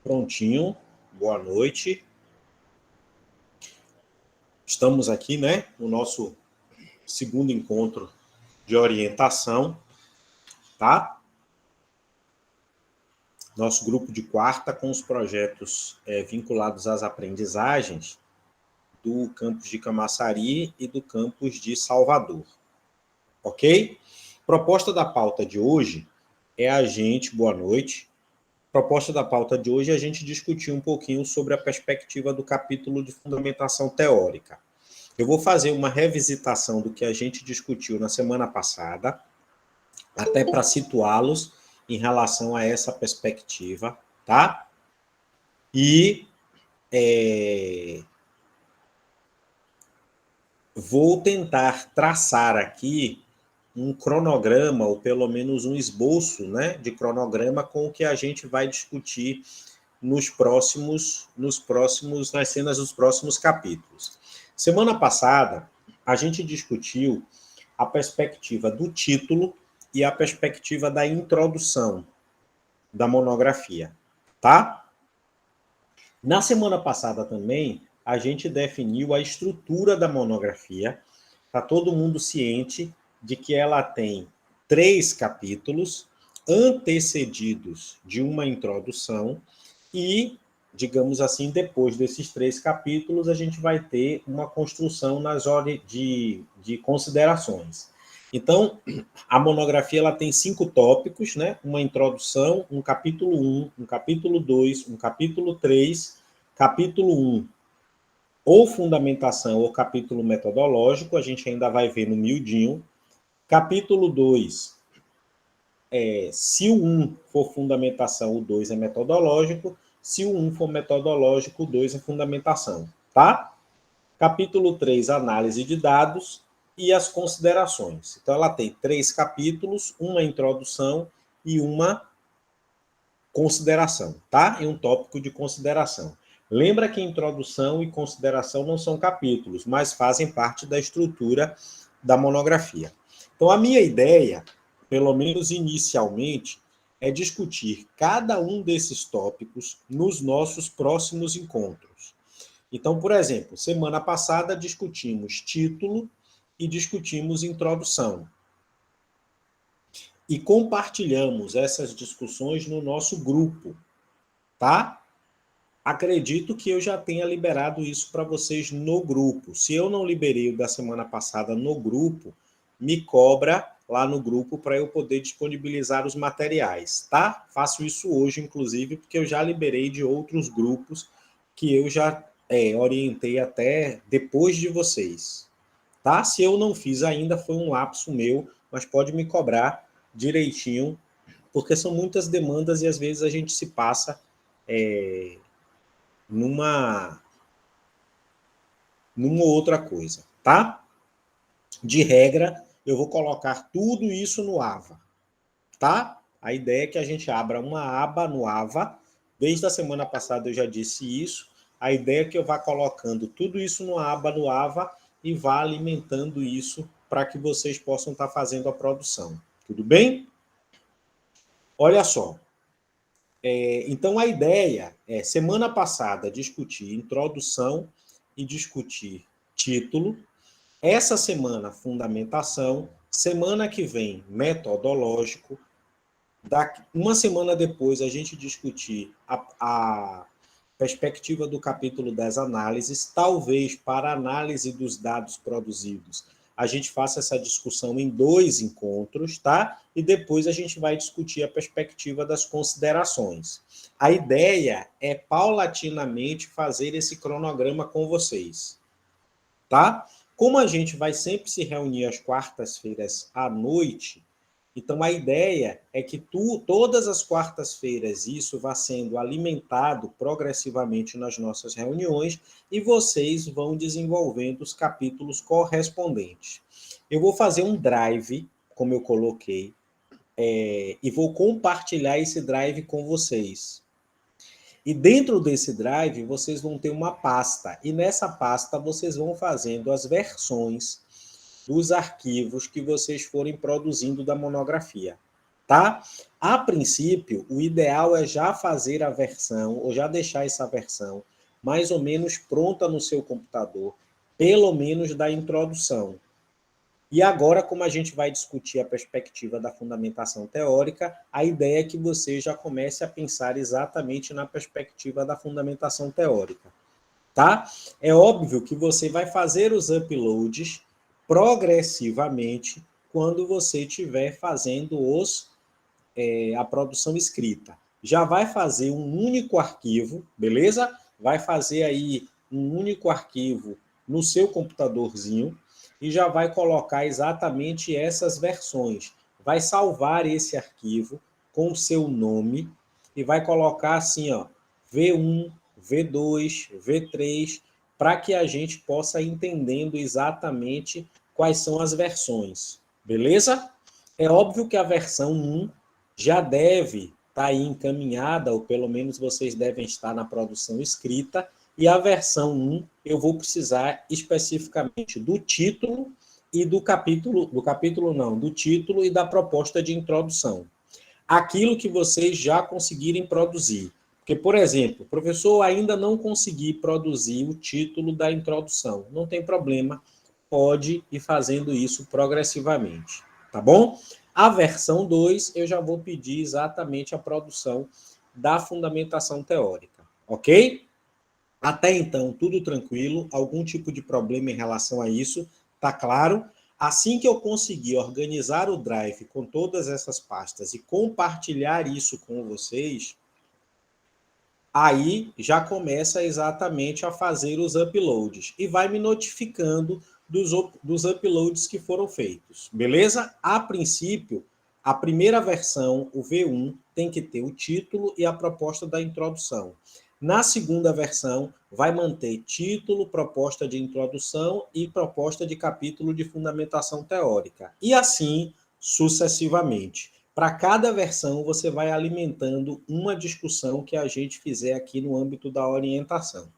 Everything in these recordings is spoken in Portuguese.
Prontinho, boa noite. Estamos aqui, né, no nosso segundo encontro de orientação, tá? Nosso grupo de quarta com os projetos vinculados às aprendizagens do campus de Camaçari e do campus de Salvador, ok? Proposta da pauta de hoje é boa noite. Proposta da pauta de hoje é a gente discutir um pouquinho sobre a perspectiva do capítulo de fundamentação teórica. Eu vou fazer uma revisitação do que a gente discutiu na semana passada, até para situá-los em relação a essa perspectiva, tá? E vou tentar traçar aqui um cronograma, ou pelo menos um esboço, né, de cronograma com o que a gente vai discutir nas cenas dos próximos capítulos. Semana passada, a gente discutiu a perspectiva do título e a perspectiva da introdução da monografia, tá? Na semana passada também, a gente definiu a estrutura da monografia, tá todo mundo ciente de que ela tem 3 capítulos antecedidos de uma introdução e, digamos assim, depois desses 3 capítulos, a gente vai ter uma construção nas ordens de considerações. Então, a monografia ela tem 5 tópicos, né? Uma introdução, um capítulo 1, um capítulo 2, um capítulo 3, capítulo 1, ou fundamentação ou capítulo metodológico, a gente ainda vai ver no miudinho. Capítulo 2, se o 1 for fundamentação, o 2 é metodológico. Se o 1 for metodológico, o 2 é fundamentação, tá? Capítulo 3, análise de dados e as considerações. Então, ela tem 3 capítulos, uma introdução e uma consideração, tá? E um tópico de consideração. Lembra que introdução e consideração não são capítulos, mas fazem parte da estrutura da monografia. Então, a minha ideia, pelo menos inicialmente, é discutir cada um desses tópicos nos nossos próximos encontros. Então, por exemplo, semana passada discutimos título e discutimos introdução. E compartilhamos essas discussões no nosso grupo, tá? Acredito que eu já tenha liberado isso para vocês no grupo. Se eu não liberei o da semana passada no grupo, me cobra lá no grupo para eu poder disponibilizar os materiais, tá? Faço isso hoje, inclusive, porque eu já liberei de outros grupos que eu já orientei até depois de vocês, tá? Se eu não fiz ainda, foi um lapso meu, mas pode me cobrar direitinho, porque são muitas demandas e às vezes a gente se passa numa outra coisa, tá? De regra, eu vou colocar tudo isso no AVA, tá? A ideia é que a gente abra uma aba no AVA. Desde a semana passada eu já disse isso. A ideia é que eu vá colocando tudo isso no aba no AVA e vá alimentando isso para que vocês possam estar fazendo a produção. Tudo bem? Olha só. Então, a ideia é, semana passada, discutir introdução e discutir título. Essa semana, fundamentação. Semana que vem, metodológico. Uma semana depois, a gente discutir a perspectiva do capítulo das análises, talvez para análise dos dados produzidos. A gente faça essa discussão em 2 encontros, tá? E depois a gente vai discutir a perspectiva das considerações. A ideia é paulatinamente fazer esse cronograma com vocês, tá? Como a gente vai sempre se reunir às quartas-feiras à noite, então a ideia é que todas as quartas-feiras isso vá sendo alimentado progressivamente nas nossas reuniões e vocês vão desenvolvendo os capítulos correspondentes. Eu vou fazer um drive, como eu coloquei, e vou compartilhar esse drive com vocês. E dentro desse drive, vocês vão ter uma pasta. E nessa pasta, vocês vão fazendo as versões dos arquivos que vocês forem produzindo da monografia. tá? A princípio, o ideal é já fazer a versão, ou já deixar essa versão mais ou menos pronta no seu computador, pelo menos da introdução. E agora, como a gente vai discutir a perspectiva da fundamentação teórica, a ideia é que você já comece a pensar exatamente na perspectiva da fundamentação teórica, tá? É óbvio que você vai fazer os uploads progressivamente quando você estiver fazendo a produção escrita. Já vai fazer um único arquivo, beleza? Vai fazer aí um único arquivo no seu computadorzinho e já vai colocar exatamente essas versões. Vai salvar esse arquivo com o seu nome e vai colocar assim, ó, V1, V2, V3, para que a gente possa ir entendendo exatamente quais são as versões. Beleza? É óbvio que a versão 1 já deve estar aí encaminhada, ou pelo menos vocês devem estar na produção escrita, e a versão 1 eu vou precisar especificamente do título e do capítulo não, do título e da proposta de introdução. Aquilo que vocês já conseguirem produzir. Porque, por exemplo, o professor ainda não consegui produzir o título da introdução. Não tem problema, pode ir fazendo isso progressivamente, tá bom? A versão 2, eu já vou pedir exatamente a produção da fundamentação teórica, ok? Até então, tudo tranquilo, algum tipo de problema em relação a isso, tá claro? Assim que eu conseguir organizar o Drive com todas essas pastas e compartilhar isso com vocês, aí já começa exatamente a fazer os uploads e vai me notificando dos uploads que foram feitos, beleza? A princípio, a primeira versão, o V1, tem que ter o título e a proposta da introdução. Na segunda versão, vai manter título, proposta de introdução e proposta de capítulo de fundamentação teórica. E assim sucessivamente. Para cada versão, você vai alimentando uma discussão que a gente fizer aqui no âmbito da orientação.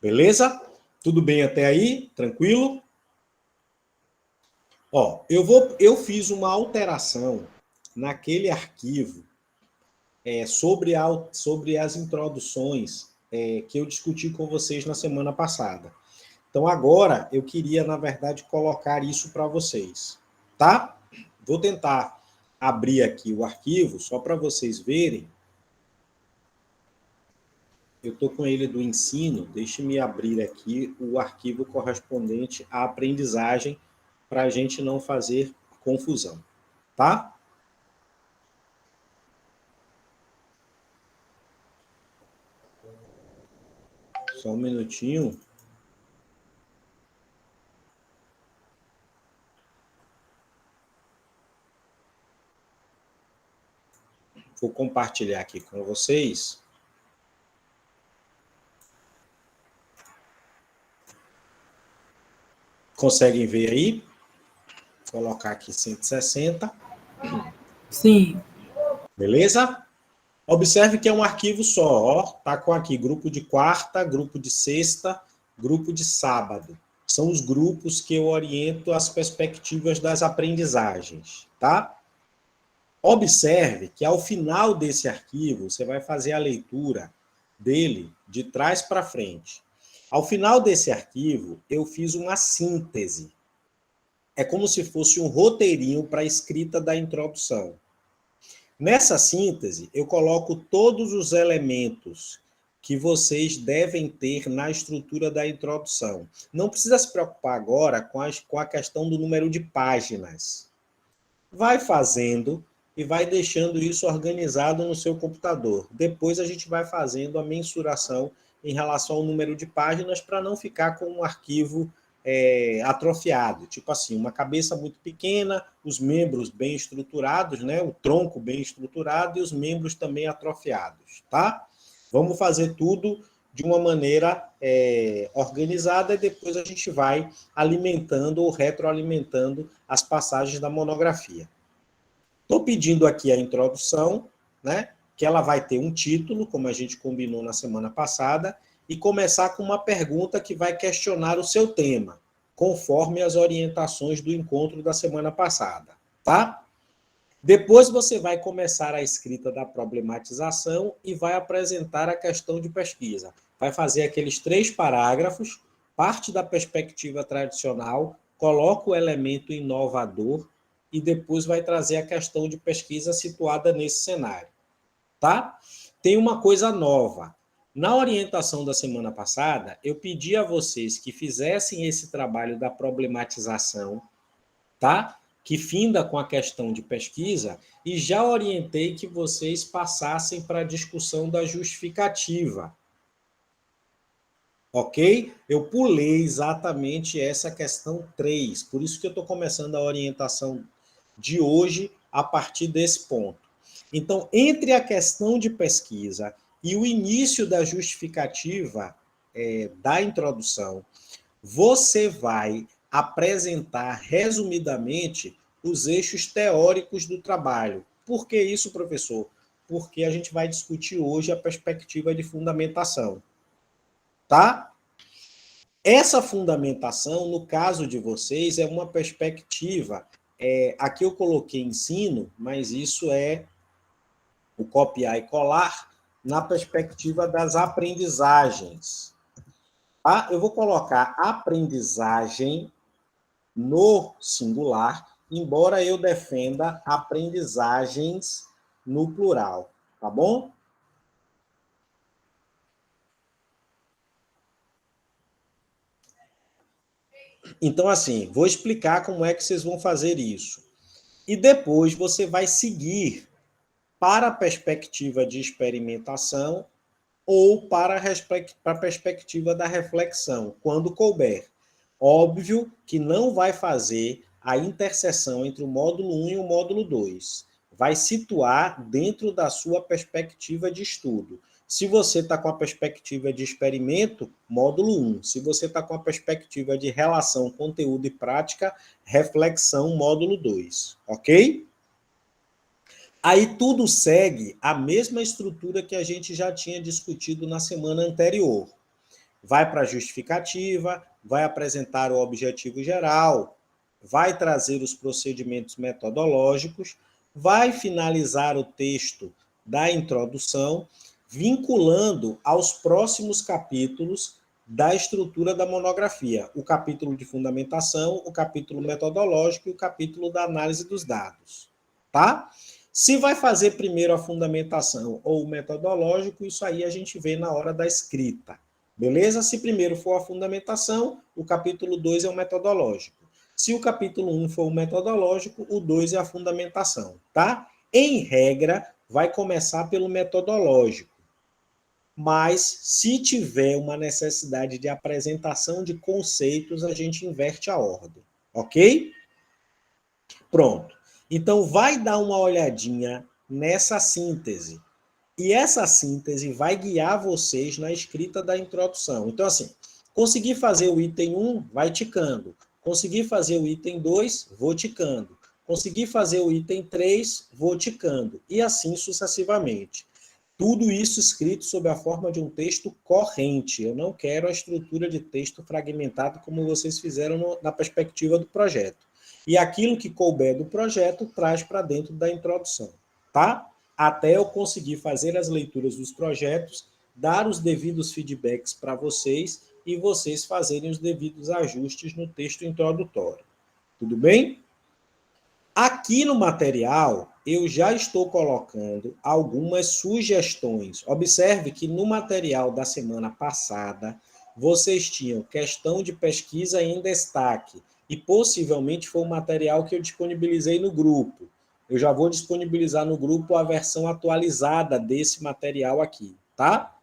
Beleza? Tudo bem até aí? Tranquilo? Ó, eu fiz uma alteração naquele arquivo sobre as introduções que eu discuti com vocês na semana passada. Então, agora, eu queria, na verdade, colocar isso para vocês, tá? Vou tentar abrir aqui o arquivo, só para vocês verem. Eu estou com ele do ensino, deixe-me abrir aqui o arquivo correspondente à aprendizagem, para a gente não fazer confusão, tá? Só um minutinho. Vou compartilhar aqui com vocês. Conseguem ver aí? Vou colocar aqui 160. Sim. Beleza? Observe que é um arquivo só, ó. Tá com aqui grupo de quarta, grupo de sexta, grupo de sábado. São os grupos que eu oriento as perspectivas das aprendizagens, tá? Observe que ao final desse arquivo, você vai fazer a leitura dele de trás para frente. Ao final desse arquivo, eu fiz uma síntese. É como se fosse um roteirinho para a escrita da introdução. Nessa síntese, eu coloco todos os elementos que vocês devem ter na estrutura da introdução. Não precisa se preocupar agora com a questão do número de páginas. Vai fazendo e vai deixando isso organizado no seu computador. Depois a gente vai fazendo a mensuração em relação ao número de páginas para não ficar com um arquivo atrofiado, tipo assim, uma cabeça muito pequena, os membros bem estruturados, né? O tronco bem estruturado e os membros também atrofiados, tá? Vamos fazer tudo de uma maneira organizada e depois a gente vai alimentando ou retroalimentando as passagens da monografia. Estou pedindo aqui a introdução, né? Que ela vai ter um título, como a gente combinou na semana passada, e começar com uma pergunta que vai questionar o seu tema, conforme as orientações do encontro da semana passada, tá? Depois você vai começar a escrita da problematização e vai apresentar a questão de pesquisa. Vai fazer aqueles 3 parágrafos, parte da perspectiva tradicional, coloca o elemento inovador e depois vai trazer a questão de pesquisa situada nesse cenário. Tá? Tem uma coisa nova. Na orientação da semana passada, eu pedi a vocês que fizessem esse trabalho da problematização, tá? Que finda com a questão de pesquisa, e já orientei que vocês passassem para a discussão da justificativa. Ok? Eu pulei exatamente essa questão 3, por isso que eu estou começando a orientação de hoje a partir desse ponto. Então, entre a questão de pesquisa e o início da justificativa da introdução, você vai apresentar resumidamente os eixos teóricos do trabalho. Por que isso, professor? Porque a gente vai discutir hoje a perspectiva de fundamentação. Tá? Essa fundamentação, no caso de vocês, é uma perspectiva. Aqui eu coloquei ensino, mas isso é o copiar e colar na perspectiva das aprendizagens. Tá? Eu vou colocar aprendizagem no singular, embora eu defenda aprendizagens no plural, tá bom? Então, assim, vou explicar como é que vocês vão fazer isso. E depois você vai seguir para a perspectiva de experimentação ou para a perspectiva da reflexão, quando couber. Óbvio que não vai fazer a interseção entre o módulo 1 e o módulo 2. Vai situar dentro da sua perspectiva de estudo. Se você está com a perspectiva de experimento, módulo 1. Se você está com a perspectiva de relação, conteúdo e prática, reflexão, módulo 2. Ok? Aí tudo segue a mesma estrutura que a gente já tinha discutido na semana anterior. Vai para a justificativa, vai apresentar o objetivo geral, vai trazer os procedimentos metodológicos, vai finalizar o texto da introdução, vinculando aos próximos capítulos da estrutura da monografia, o capítulo de fundamentação, o capítulo metodológico e o capítulo da análise dos dados. Tá? Se vai fazer primeiro a fundamentação ou o metodológico, isso aí a gente vê na hora da escrita. Beleza? Se primeiro for a fundamentação, o capítulo 2 é o metodológico. Se o capítulo 1 for o metodológico, o 2 é a fundamentação, tá? Em regra, vai começar pelo metodológico. Mas, se tiver uma necessidade de apresentação de conceitos, a gente inverte a ordem, ok? Pronto. Então, vai dar uma olhadinha nessa síntese. E essa síntese vai guiar vocês na escrita da introdução. Então, assim, conseguir fazer o item 1, vai ticando. Conseguir fazer o item 2, vou ticando. Conseguir fazer o item 3, vou ticando. E assim sucessivamente. Tudo isso escrito sob a forma de um texto corrente. Eu não quero a estrutura de texto fragmentado como vocês fizeram na perspectiva do projeto. E aquilo que couber do projeto, traz para dentro da introdução, tá? Até eu conseguir fazer as leituras dos projetos, dar os devidos feedbacks para vocês e vocês fazerem os devidos ajustes no texto introdutório. Tudo bem? Aqui no material, eu já estou colocando algumas sugestões. Observe que no material da semana passada, vocês tinham questão de pesquisa em destaque, e possivelmente foi o material que eu disponibilizei no grupo. Eu já vou disponibilizar no grupo a versão atualizada desse material aqui, tá?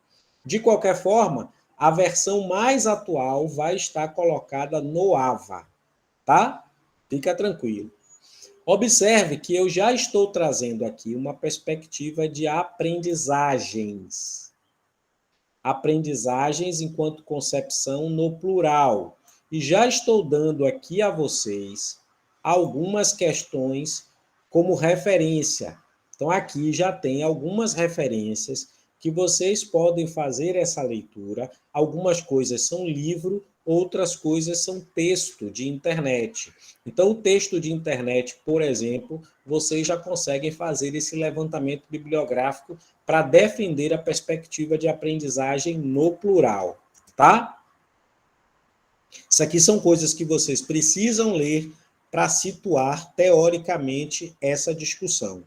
De qualquer forma, a versão mais atual vai estar colocada no AVA, tá? Fica tranquilo. Observe que eu já estou trazendo aqui uma perspectiva de aprendizagens. Aprendizagens enquanto concepção no plural. E já estou dando aqui a vocês algumas questões como referência. Então, aqui já tem algumas referências que vocês podem fazer essa leitura. Algumas coisas são livro, outras coisas são texto de internet. Então, o texto de internet, por exemplo, vocês já conseguem fazer esse levantamento bibliográfico para defender a perspectiva de aprendizagem no plural, tá? Isso aqui são coisas que vocês precisam ler para situar teoricamente essa discussão,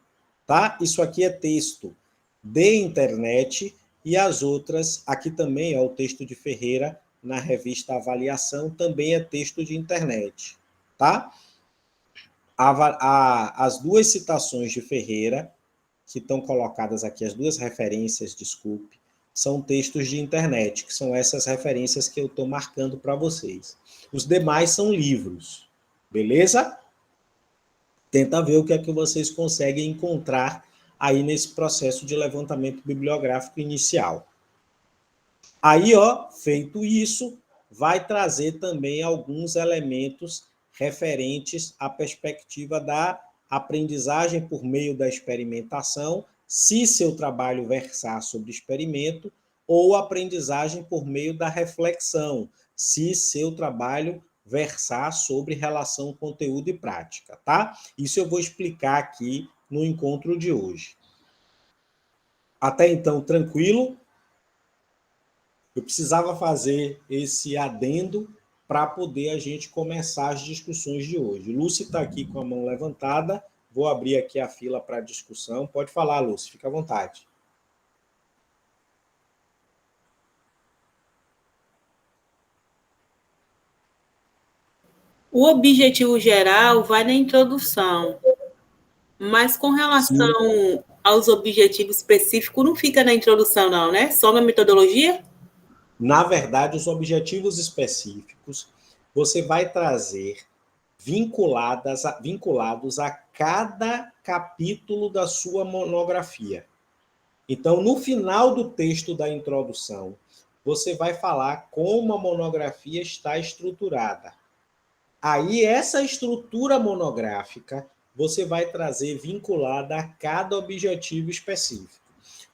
tá? Isso aqui é texto de internet e as outras, aqui também é o texto de Ferreira na revista Avaliação, também é texto de internet, tá? As duas citações de Ferreira, que estão colocadas aqui, as duas referências, desculpe, são textos de internet, que são essas referências que eu estou marcando para vocês. Os demais são livros, beleza? Tenta ver o que é que vocês conseguem encontrar aí nesse processo de levantamento bibliográfico inicial. Aí, ó, feito isso, vai trazer também alguns elementos referentes à perspectiva da aprendizagem por meio da experimentação, se seu trabalho versar sobre experimento, ou aprendizagem por meio da reflexão, se seu trabalho versar sobre relação conteúdo e prática, tá? Isso eu vou explicar aqui no encontro de hoje. Até então, tranquilo? Eu precisava fazer esse adendo para poder a gente começar as discussões de hoje. Lúcia está aqui com a mão levantada, vou abrir aqui a fila para a discussão. Pode falar, Lúcia, fica à vontade. O objetivo geral vai na introdução, mas com relação aos objetivos específicos, não fica na introdução, não, né? Só na metodologia? Na verdade, os objetivos específicos você vai trazer vinculados a cada capítulo da sua monografia. Então, no final do texto da introdução, você vai falar como a monografia está estruturada. Aí, essa estrutura monográfica, você vai trazer vinculada a cada objetivo específico.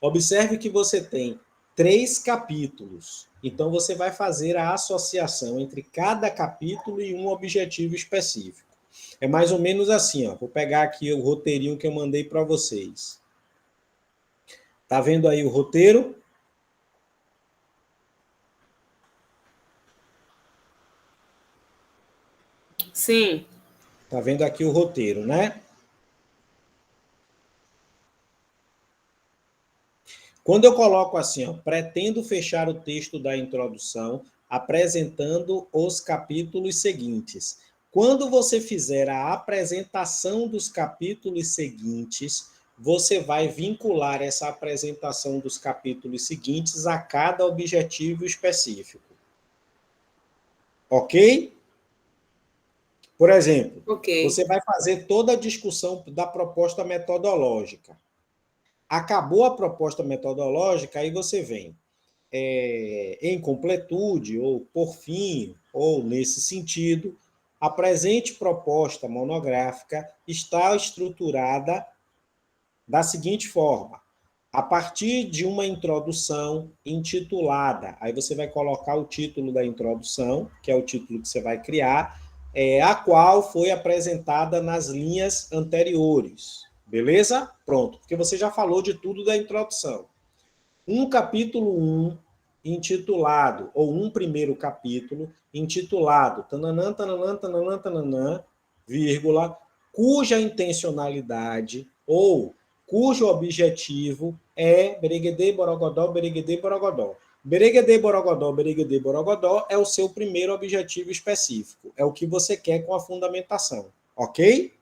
Observe que você tem 3 capítulos. Então, você vai fazer a associação entre cada capítulo e um objetivo específico. É mais ou menos assim, ó. Vou pegar aqui o roteirinho que eu mandei para vocês. Tá vendo aí o roteiro? Sim. Tá vendo aqui o roteiro, né? Quando eu coloco assim, ó, pretendo fechar o texto da introdução apresentando os capítulos seguintes. Quando você fizer a apresentação dos capítulos seguintes, você vai vincular essa apresentação dos capítulos seguintes a cada objetivo específico. Ok? Por exemplo, você vai fazer toda a discussão da proposta metodológica. Acabou a proposta metodológica, aí você vem em completude, ou por fim, ou nesse sentido, a presente proposta monográfica está estruturada da seguinte forma: a partir de uma introdução intitulada, aí você vai colocar o título da introdução, que é o título que você vai criar, a qual foi apresentada nas linhas anteriores. Beleza? Pronto, porque você já falou de tudo da introdução. Um capítulo 1, intitulado, ou um primeiro capítulo, intitulado tananã, tananã, tananã, tananã, vírgula, cuja intencionalidade ou cujo objetivo é bereguedê, borogodó, bereguedê, borogodó. Bereguedê, borogodó, bereguedê, borogodó é o seu primeiro objetivo específico. É o que você quer com a fundamentação. Ok?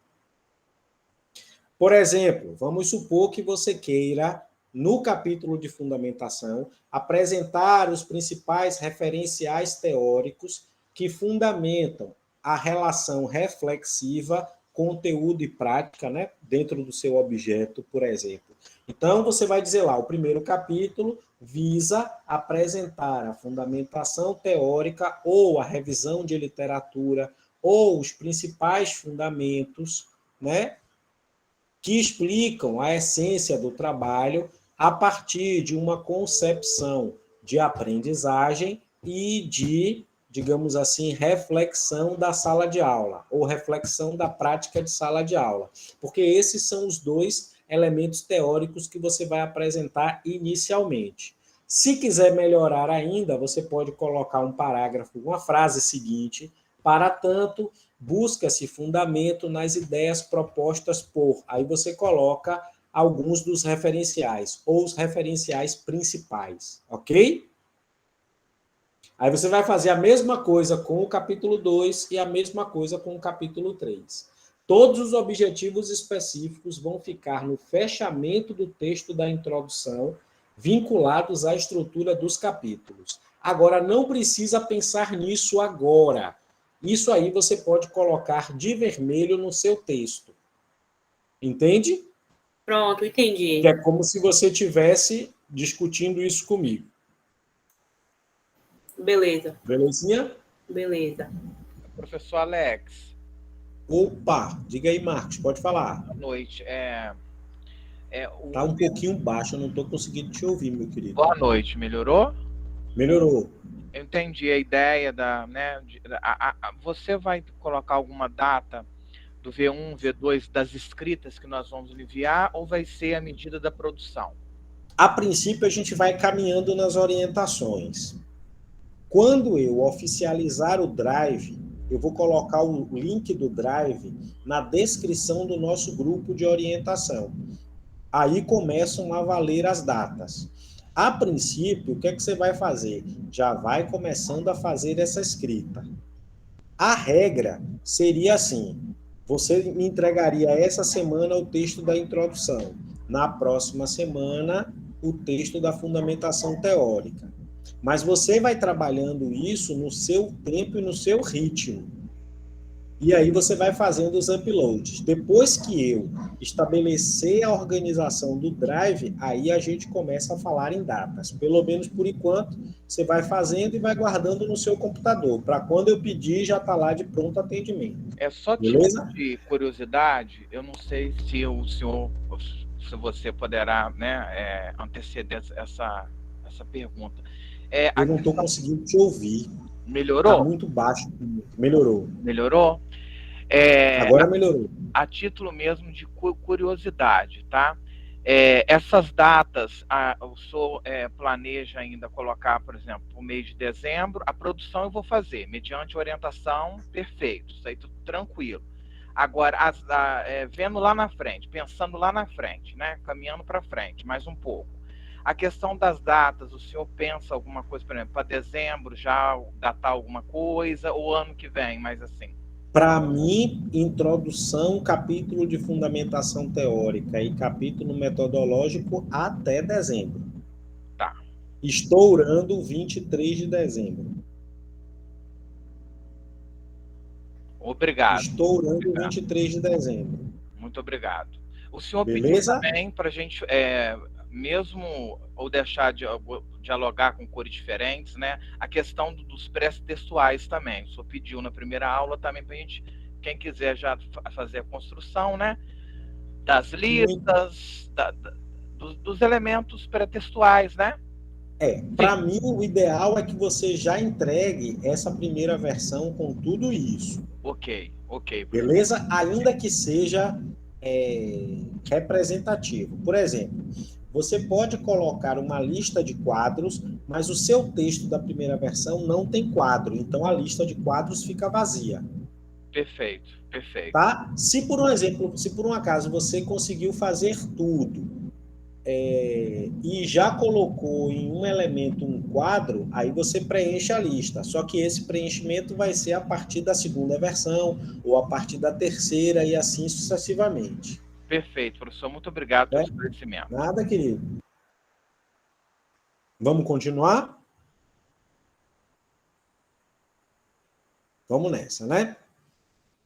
Por exemplo, vamos supor que você queira, no capítulo de fundamentação, apresentar os principais referenciais teóricos que fundamentam a relação reflexiva, conteúdo e prática, né, dentro do seu objeto, por exemplo. Então, você vai dizer lá, o primeiro capítulo visa apresentar a fundamentação teórica ou a revisão de literatura ou os principais fundamentos, né, que explicam a essência do trabalho a partir de uma concepção de aprendizagem e de digamos assim, reflexão da sala de aula, ou reflexão da prática de sala de aula, porque esses são os dois elementos teóricos que você vai apresentar inicialmente. Se quiser melhorar ainda, você pode colocar um parágrafo, uma frase seguinte: para tanto, busca-se fundamento nas ideias propostas por. Aí você coloca alguns dos referenciais, ou os referenciais principais, ok? Aí você vai fazer a mesma coisa com o capítulo 2 e a mesma coisa com o capítulo 3. Todos os objetivos específicos vão ficar no fechamento do texto da introdução, vinculados à estrutura dos capítulos. Agora, não precisa pensar nisso agora. Isso aí você pode colocar de vermelho no seu texto. Entende? Pronto, entendi. Que é como se você estivesse discutindo isso comigo. Beleza. Belezinha? Beleza. Professor Alex. Opa, diga aí, Marcos, pode falar. Boa noite. Tá um pouquinho baixo, eu não estou conseguindo te ouvir, meu querido. Boa noite, melhorou? Melhorou. Eu entendi a ideia da, né? Você vai colocar alguma data do V1, V2 das escritas que nós vamos enviar, ou vai ser a medida da produção? A princípio, a gente vai caminhando nas orientações. Quando eu oficializar o Drive, eu vou colocar o link do Drive na descrição do nosso grupo de orientação. Aí começam a valer as datas. A princípio, o que é que você vai fazer? Já vai começando a fazer essa escrita. A regra seria assim: você me entregaria essa semana o texto da introdução, na próxima semana o texto da fundamentação teórica. Mas você vai trabalhando isso no seu tempo e no seu ritmo. E aí você vai fazendo os uploads. Depois que eu estabelecer a organização do Drive, aí a gente começa a falar em datas. Pelo menos por enquanto, você vai fazendo e vai guardando no seu computador. Para quando eu pedir, já está lá de pronto atendimento. É só Beleza? tipo de curiosidade, eu não sei se o senhor, se você poderá, né, anteceder essa pergunta. Eu não estou conseguindo te ouvir. Melhorou? Está muito baixo. Melhorou. Melhorou? Agora melhorou. A título mesmo de curiosidade, tá? Essas datas, o senhor planeja ainda colocar, por exemplo, o mês de dezembro, a produção eu vou fazer, mediante orientação, perfeito, isso aí tudo tranquilo. Agora, vendo lá na frente, pensando lá na frente, né? Caminhando para frente, mais um pouco. A questão das datas, o senhor pensa alguma coisa, por exemplo, para dezembro já datar alguma coisa, ou ano que vem, mais assim? Para mim, introdução, capítulo de fundamentação teórica e capítulo metodológico até dezembro. Tá. Estourando 23 de dezembro. Obrigado. Estourando 23 de dezembro. Muito obrigado. O senhor Beleza? pediu também para a gente, mesmo ou deixar de dialogar com cores diferentes, né? A questão dos pré-textuais também. O senhor pediu na primeira aula também para a gente, quem quiser já fazer a construção, né? Das listas, dos elementos pré-textuais, né? Para mim, o ideal é que você já entregue essa primeira versão com tudo isso. Ok. Beleza? Ainda que seja representativo. Por exemplo, você pode colocar uma lista de quadros, mas o seu texto da primeira versão não tem quadro, então a lista de quadros fica vazia. Perfeito. Tá? Se por um acaso você conseguiu fazer tudo e já colocou em um elemento um quadro, aí você preenche a lista. Só que esse preenchimento vai ser a partir da segunda versão ou a partir da terceira e assim sucessivamente. Perfeito, professor. Muito obrigado pelo esclarecimento. Nada, querido. Vamos continuar? Vamos nessa, né?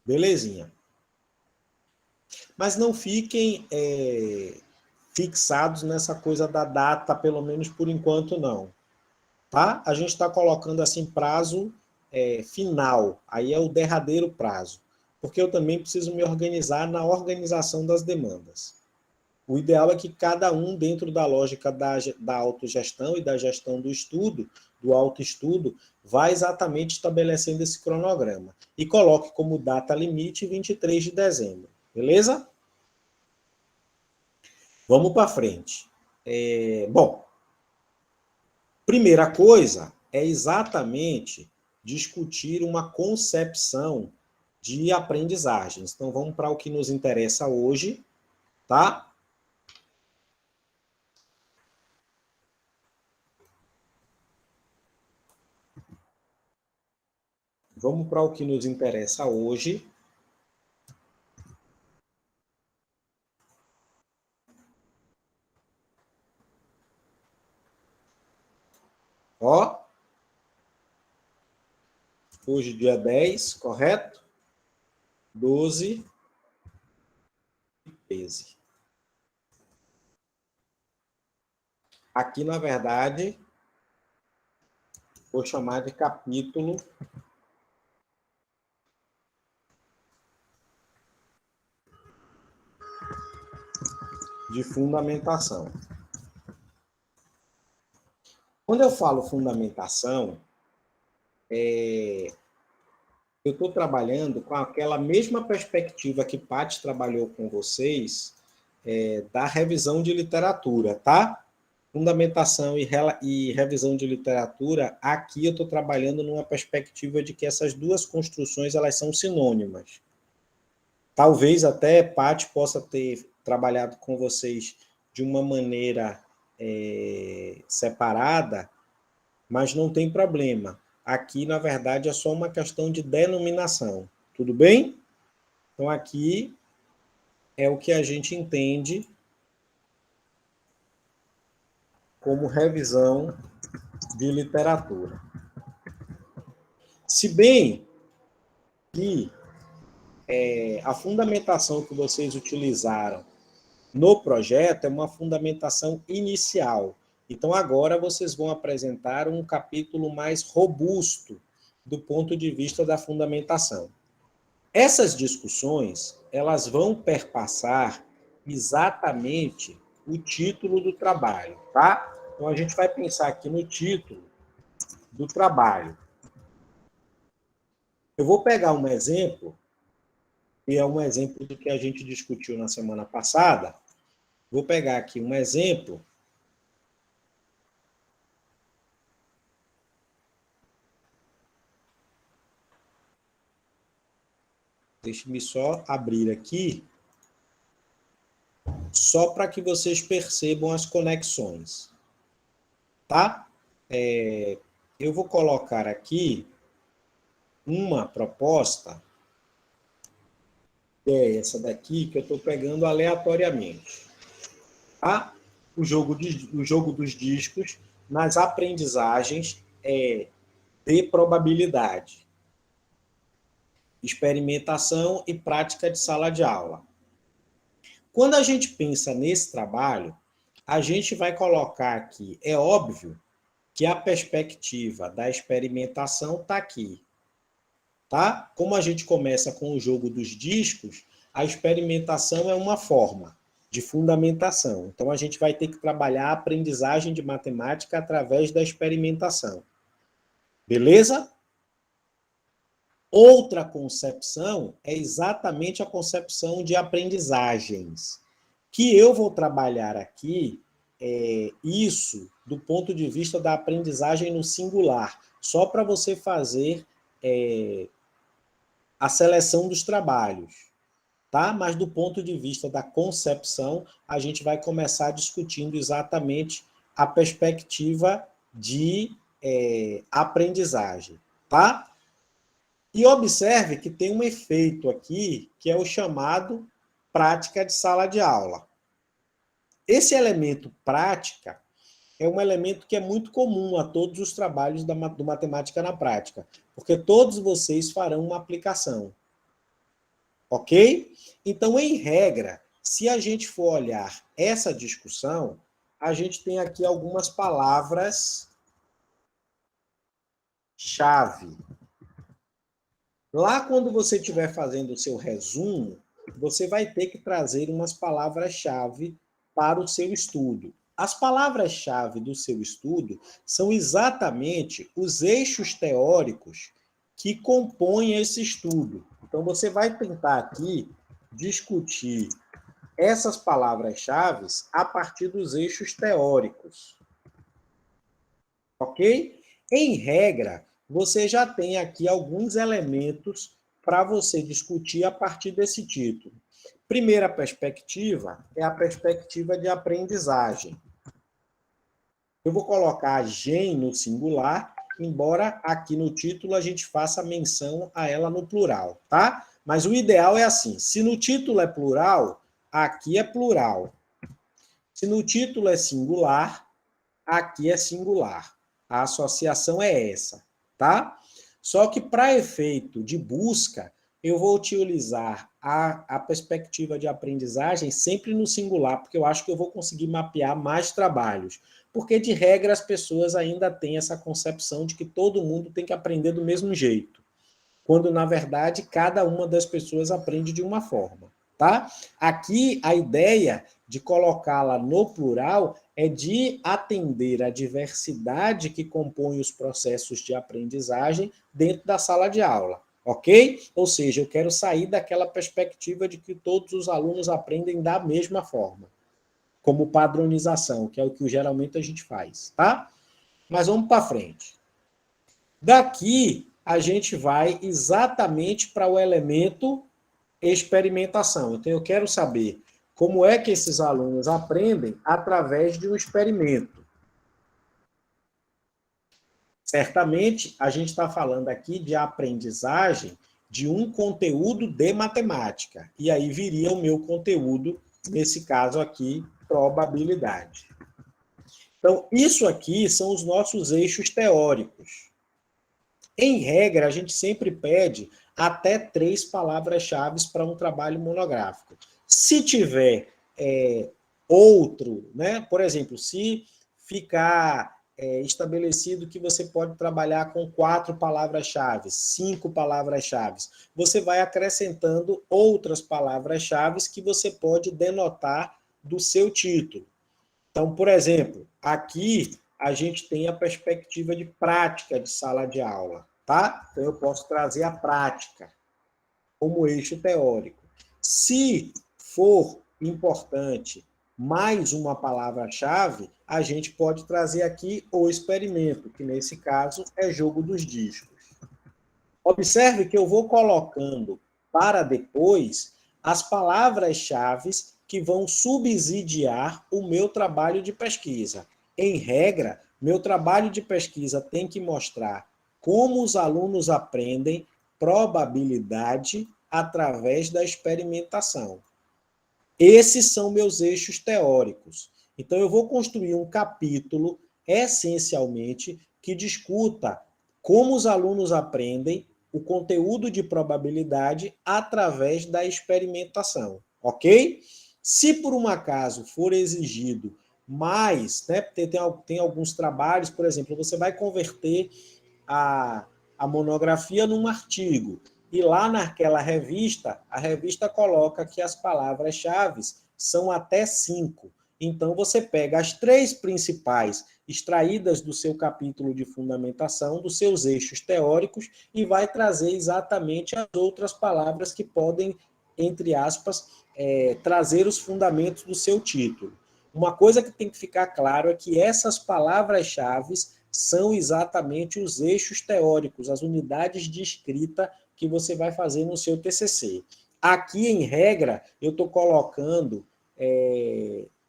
Belezinha. Mas não fiquem fixados nessa coisa da data, pelo menos por enquanto não. Tá? A gente está colocando assim prazo final, aí é o derradeiro prazo, porque eu também preciso me organizar na organização das demandas. O ideal é que cada um, dentro da lógica da autogestão e da gestão do estudo, do autoestudo, vai exatamente estabelecendo esse cronograma. E coloque como data limite 23 de dezembro. Beleza? Vamos para frente. Bom, primeira coisa é exatamente discutir uma concepção de aprendizagens. Então, vamos para o que nos interessa hoje, tá? Vamos para o que nos interessa hoje. Ó, hoje dia 10, correto? 12 e 13. Aqui, na verdade, vou chamar de capítulo de fundamentação. Quando eu falo fundamentação, eu estou trabalhando com aquela mesma perspectiva que Paty trabalhou com vocês, da revisão de literatura, tá? Fundamentação e revisão de literatura, aqui eu estou trabalhando numa perspectiva de que essas duas construções elas são sinônimas. Talvez até Paty possa ter trabalhado com vocês de uma maneira separada, mas não tem problema. Aqui, na verdade, é só uma questão de denominação. Tudo bem? Então, aqui é o que a gente entende como revisão de literatura. Se bem que a fundamentação que vocês utilizaram no projeto é uma fundamentação inicial. Então, agora vocês vão apresentar um capítulo mais robusto do ponto de vista da fundamentação. Essas discussões, elas vão perpassar exatamente o título do trabalho, tá? Então, a gente vai pensar aqui no título do trabalho. Eu vou pegar um exemplo, que é um exemplo do que a gente discutiu na semana passada. Vou pegar aqui um exemplo. Deixe-me só abrir aqui, só para que vocês percebam as conexões. Tá? Eu vou colocar aqui uma proposta, que é essa daqui, que eu estou pegando aleatoriamente. Tá? O jogo dos discos nas aprendizagens de probabilidade. Experimentação e prática de sala de aula. Quando a gente pensa nesse trabalho, a gente vai colocar aqui, é óbvio que a perspectiva da experimentação está aqui. Tá? Como a gente começa com o jogo dos discos, a experimentação é uma forma de fundamentação. Então, a gente vai ter que trabalhar a aprendizagem de matemática através da experimentação. Beleza? Outra concepção é exatamente a concepção de aprendizagens, que eu vou trabalhar aqui, isso do ponto de vista da aprendizagem no singular, só para você fazer a seleção dos trabalhos, tá? Mas do ponto de vista da concepção, a gente vai começar discutindo exatamente a perspectiva de aprendizagem, tá? E observe que tem um efeito aqui, que é o chamado prática de sala de aula. Esse elemento prática é um elemento que é muito comum a todos os trabalhos do Matemática na Prática, porque todos vocês farão uma aplicação. Ok? Então, em regra, se a gente for olhar essa discussão, a gente tem aqui algumas palavras-chave. Lá, quando você estiver fazendo o seu resumo, você vai ter que trazer umas palavras-chave para o seu estudo. As palavras-chave do seu estudo são exatamente os eixos teóricos que compõem esse estudo. Então, você vai tentar aqui discutir essas palavras-chave a partir dos eixos teóricos. Ok? Em regra, você já tem aqui alguns elementos para você discutir a partir desse título. Primeira perspectiva é a perspectiva de aprendizagem. Eu vou colocar gen no singular, embora aqui no título a gente faça menção a ela no plural, tá? Mas o ideal é assim, se no título é plural, aqui é plural. Se no título é singular, aqui é singular. A associação é essa, tá? Só que para efeito de busca, eu vou utilizar a perspectiva de aprendizagem sempre no singular, porque eu acho que eu vou conseguir mapear mais trabalhos. Porque, de regra, as pessoas ainda têm essa concepção de que todo mundo tem que aprender do mesmo jeito, quando, na verdade, cada uma das pessoas aprende de uma forma, tá? Aqui, a ideia de colocá-la no plural é de atender a diversidade que compõe os processos de aprendizagem dentro da sala de aula, ok? Ou seja, eu quero sair daquela perspectiva de que todos os alunos aprendem da mesma forma, como padronização, que é o que geralmente a gente faz, tá? Mas vamos para frente. Daqui, a gente vai exatamente para o elemento experimentação. Então, eu quero saber como é que esses alunos aprendem através de um experimento. Certamente, a gente está falando aqui de aprendizagem de um conteúdo de matemática. E aí viria o meu conteúdo, nesse caso aqui, probabilidade. Então, isso aqui são os nossos eixos teóricos. Em regra, a gente sempre pede até 3 palavras-chave para um trabalho monográfico. Se tiver outro, né? Por exemplo, se ficar estabelecido que você pode trabalhar com 4 palavras-chave, 5 palavras-chave, você vai acrescentando outras palavras-chave que você pode denotar do seu título. Então, por exemplo, aqui a gente tem a perspectiva de prática de sala de aula, tá? Então, eu posso trazer a prática como eixo teórico. Se for importante mais uma palavra-chave, a gente pode trazer aqui o experimento, que nesse caso é jogo dos discos. Observe que eu vou colocando para depois as palavras-chave que vão subsidiar o meu trabalho de pesquisa. Em regra, meu trabalho de pesquisa tem que mostrar como os alunos aprendem probabilidade através da experimentação. Esses são meus eixos teóricos. Então, eu vou construir um capítulo, essencialmente, que discuta como os alunos aprendem o conteúdo de probabilidade através da experimentação, ok? Se, por um acaso, for exigido mais, né, tem alguns trabalhos, por exemplo, você vai converter a monografia num artigo, e lá naquela revista, a revista coloca que as palavras-chave são até 5. Então, você pega as 3 principais extraídas do seu capítulo de fundamentação, dos seus eixos teóricos, e vai trazer exatamente as outras palavras que podem, entre aspas, trazer os fundamentos do seu título. Uma coisa que tem que ficar claro é que essas palavras-chave são exatamente os eixos teóricos, as unidades de escrita que você vai fazer no seu TCC. Aqui, em regra, eu estou colocando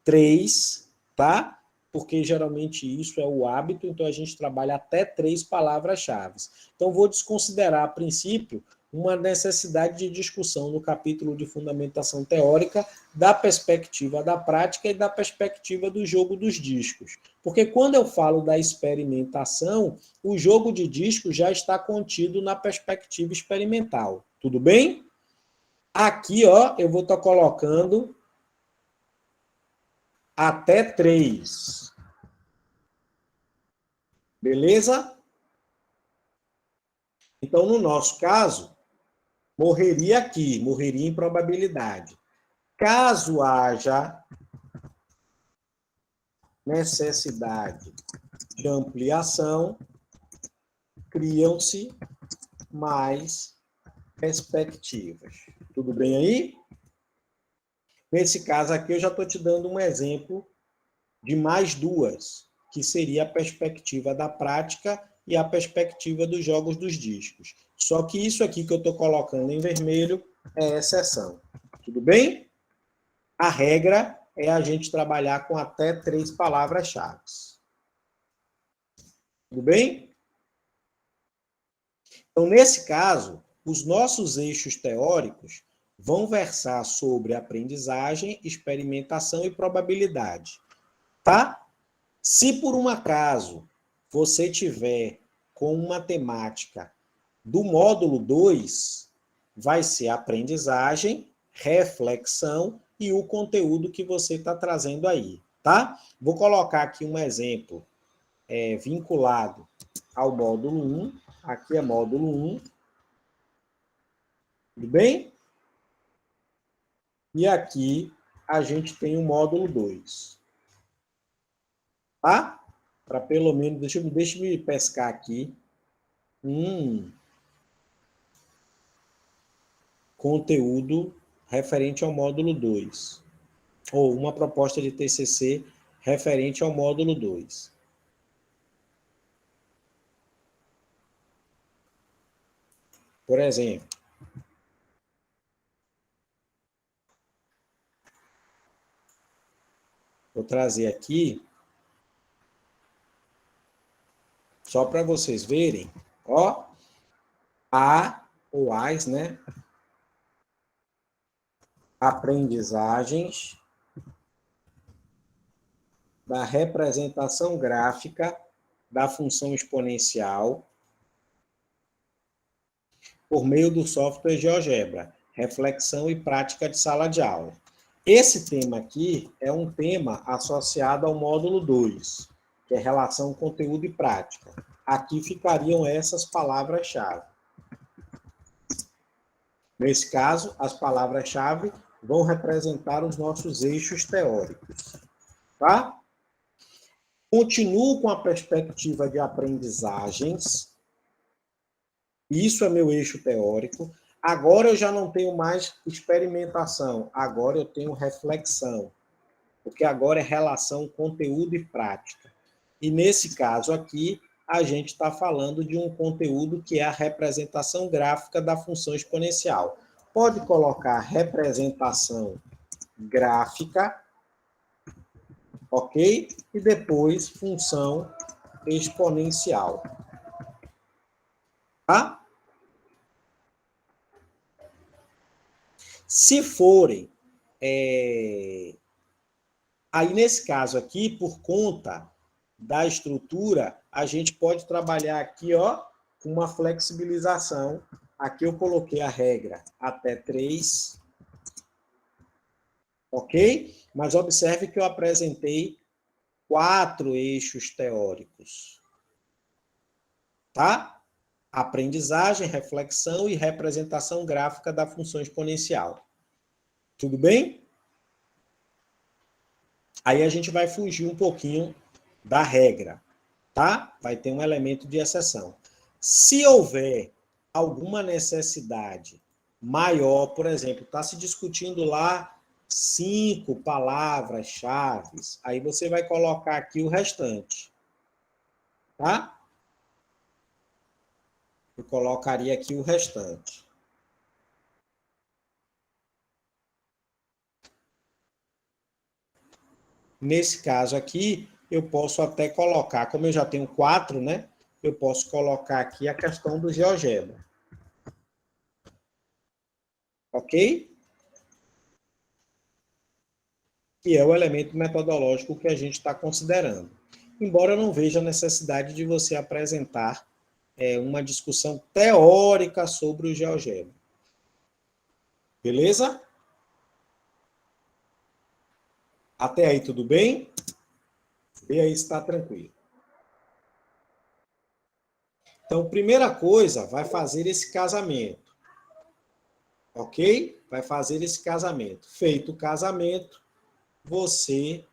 3, tá? Porque geralmente isso é o hábito, então a gente trabalha até 3 palavras-chave. Então, vou desconsiderar, a princípio, uma necessidade de discussão no capítulo de fundamentação teórica da perspectiva da prática e da perspectiva do jogo dos discos. Porque quando eu falo da experimentação, o jogo de discos já está contido na perspectiva experimental. Tudo bem? Aqui, ó, eu vou estar colocando até 3. Beleza? Então, no nosso caso, morreria aqui, morreria em probabilidade. Caso haja necessidade de ampliação, criam-se mais perspectivas. Tudo bem aí? Nesse caso aqui, eu já estou te dando um exemplo de mais duas, que seria a perspectiva da prática e a perspectiva dos jogos dos discos. Só que isso aqui que eu estou colocando em vermelho é exceção. Tudo bem? A regra é a gente trabalhar com até 3 palavras-chave. Tudo bem? Então, nesse caso, os nossos eixos teóricos vão versar sobre aprendizagem, experimentação e probabilidade. Tá? Se por um acaso você tiver com uma temática do módulo 2, vai ser aprendizagem, reflexão e o conteúdo que você está trazendo aí, tá? Vou colocar aqui um exemplo vinculado ao módulo 1. Aqui é módulo 1. Tudo bem? E aqui a gente tem o módulo 2. Tá? Para pelo menos, deixa eu pescar aqui. Conteúdo referente ao módulo 2. Ou uma proposta de TCC referente ao módulo 2. Por exemplo, vou trazer aqui, só para vocês verem, ó, ou AS, né? Aprendizagens da representação gráfica da função exponencial por meio do software GeoGebra, reflexão e prática de sala de aula. Esse tema aqui é um tema associado ao módulo 2, que é relação conteúdo e prática. Aqui ficariam essas palavras-chave. Nesse caso, as palavras-chave vão representar os nossos eixos teóricos. Tá? Continuo com a perspectiva de aprendizagens. Isso é meu eixo teórico. Agora eu já não tenho mais experimentação, agora eu tenho reflexão, porque agora é relação conteúdo e prática. E nesse caso aqui, a gente está falando de um conteúdo que é a representação gráfica da função exponencial. Pode colocar representação gráfica, ok? E depois função exponencial. Tá? Se forem, aí nesse caso aqui, por conta da estrutura, a gente pode trabalhar aqui, ó, com uma flexibilização. Aqui eu coloquei a regra até 3, ok? Mas observe que eu apresentei 4 eixos teóricos, tá? Aprendizagem, reflexão e representação gráfica da função exponencial. Tudo bem? Aí a gente vai fugir um pouquinho da regra, tá? Vai ter um elemento de exceção. Se houver alguma necessidade maior, por exemplo, está se discutindo lá 5 palavras-chave, aí você vai colocar aqui o restante, tá? Eu colocaria aqui o restante. Nesse caso aqui, eu posso até colocar, como eu já tenho 4, né? Eu posso colocar aqui a questão do GeoGebra. Ok? Que é o elemento metodológico que a gente está considerando. Embora eu não veja a necessidade de você apresentar uma discussão teórica sobre o GeoGebra. Beleza? Até aí tudo bem? E aí está tranquilo. Então, primeira coisa, vai fazer esse casamento. Ok? Vai fazer esse casamento. Feito o casamento, você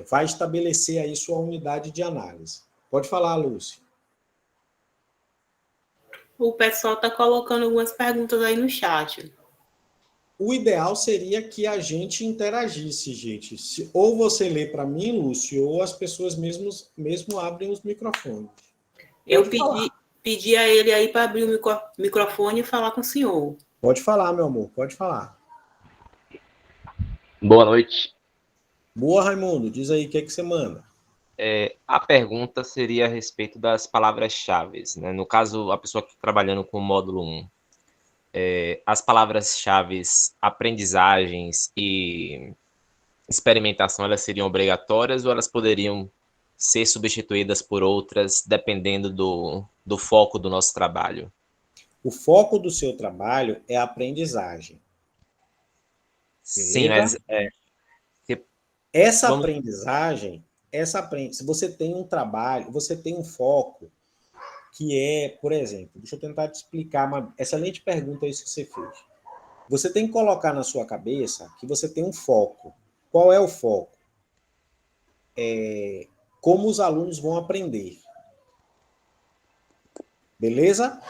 vai estabelecer aí sua unidade de análise. Pode falar, Lúcia. O pessoal está colocando algumas perguntas aí no chat. O ideal seria que a gente interagisse, gente. Ou você lê para mim, Lúcio, ou as pessoas mesmo abrem os microfones. Eu pedi a ele aí para abrir o microfone e falar com o senhor. Pode falar, meu amor, pode falar. Boa noite. Boa, Raimundo. Diz aí o que você manda. A pergunta seria a respeito das palavras-chave, né? No caso, a pessoa que está trabalhando com o módulo 1. As palavras-chave aprendizagens e experimentação, elas seriam obrigatórias ou elas poderiam ser substituídas por outras, dependendo do foco do nosso trabalho? O foco do seu trabalho é a aprendizagem. Sim, mas... Essa aprendizagem, se você tem um trabalho, você tem um foco, que é, por exemplo, deixa eu tentar te explicar uma excelente pergunta isso que você fez. Você tem que colocar na sua cabeça que você tem um foco. Qual é o foco? Como os alunos vão aprender. Beleza?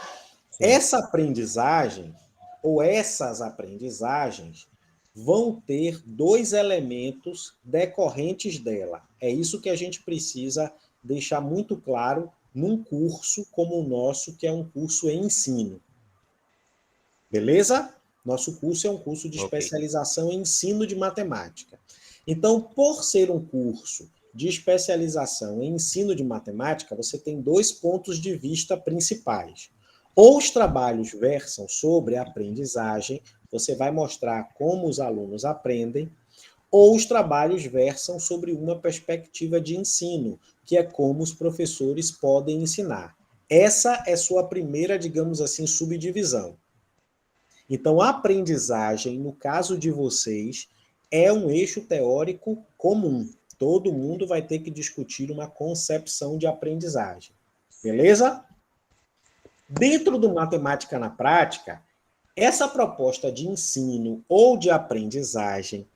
Sim. Essa aprendizagem, ou essas aprendizagens, vão ter 2 elementos decorrentes dela. É isso que a gente precisa deixar muito claro num curso como o nosso, que é um curso em ensino. Beleza? Nosso curso é um curso de especialização em ensino de matemática. Então, por ser um curso de especialização em ensino de matemática, você tem 2 pontos de vista principais. Ou os trabalhos versam sobre a aprendizagem, você vai mostrar como os alunos aprendem, ou os trabalhos versam sobre uma perspectiva de ensino, que é como os professores podem ensinar. Essa é sua primeira, digamos assim, subdivisão. Então, a aprendizagem, no caso de vocês, é um eixo teórico comum. Todo mundo vai ter que discutir uma concepção de aprendizagem. Beleza? Dentro do Matemática na Prática, essa proposta de ensino ou de aprendizagem,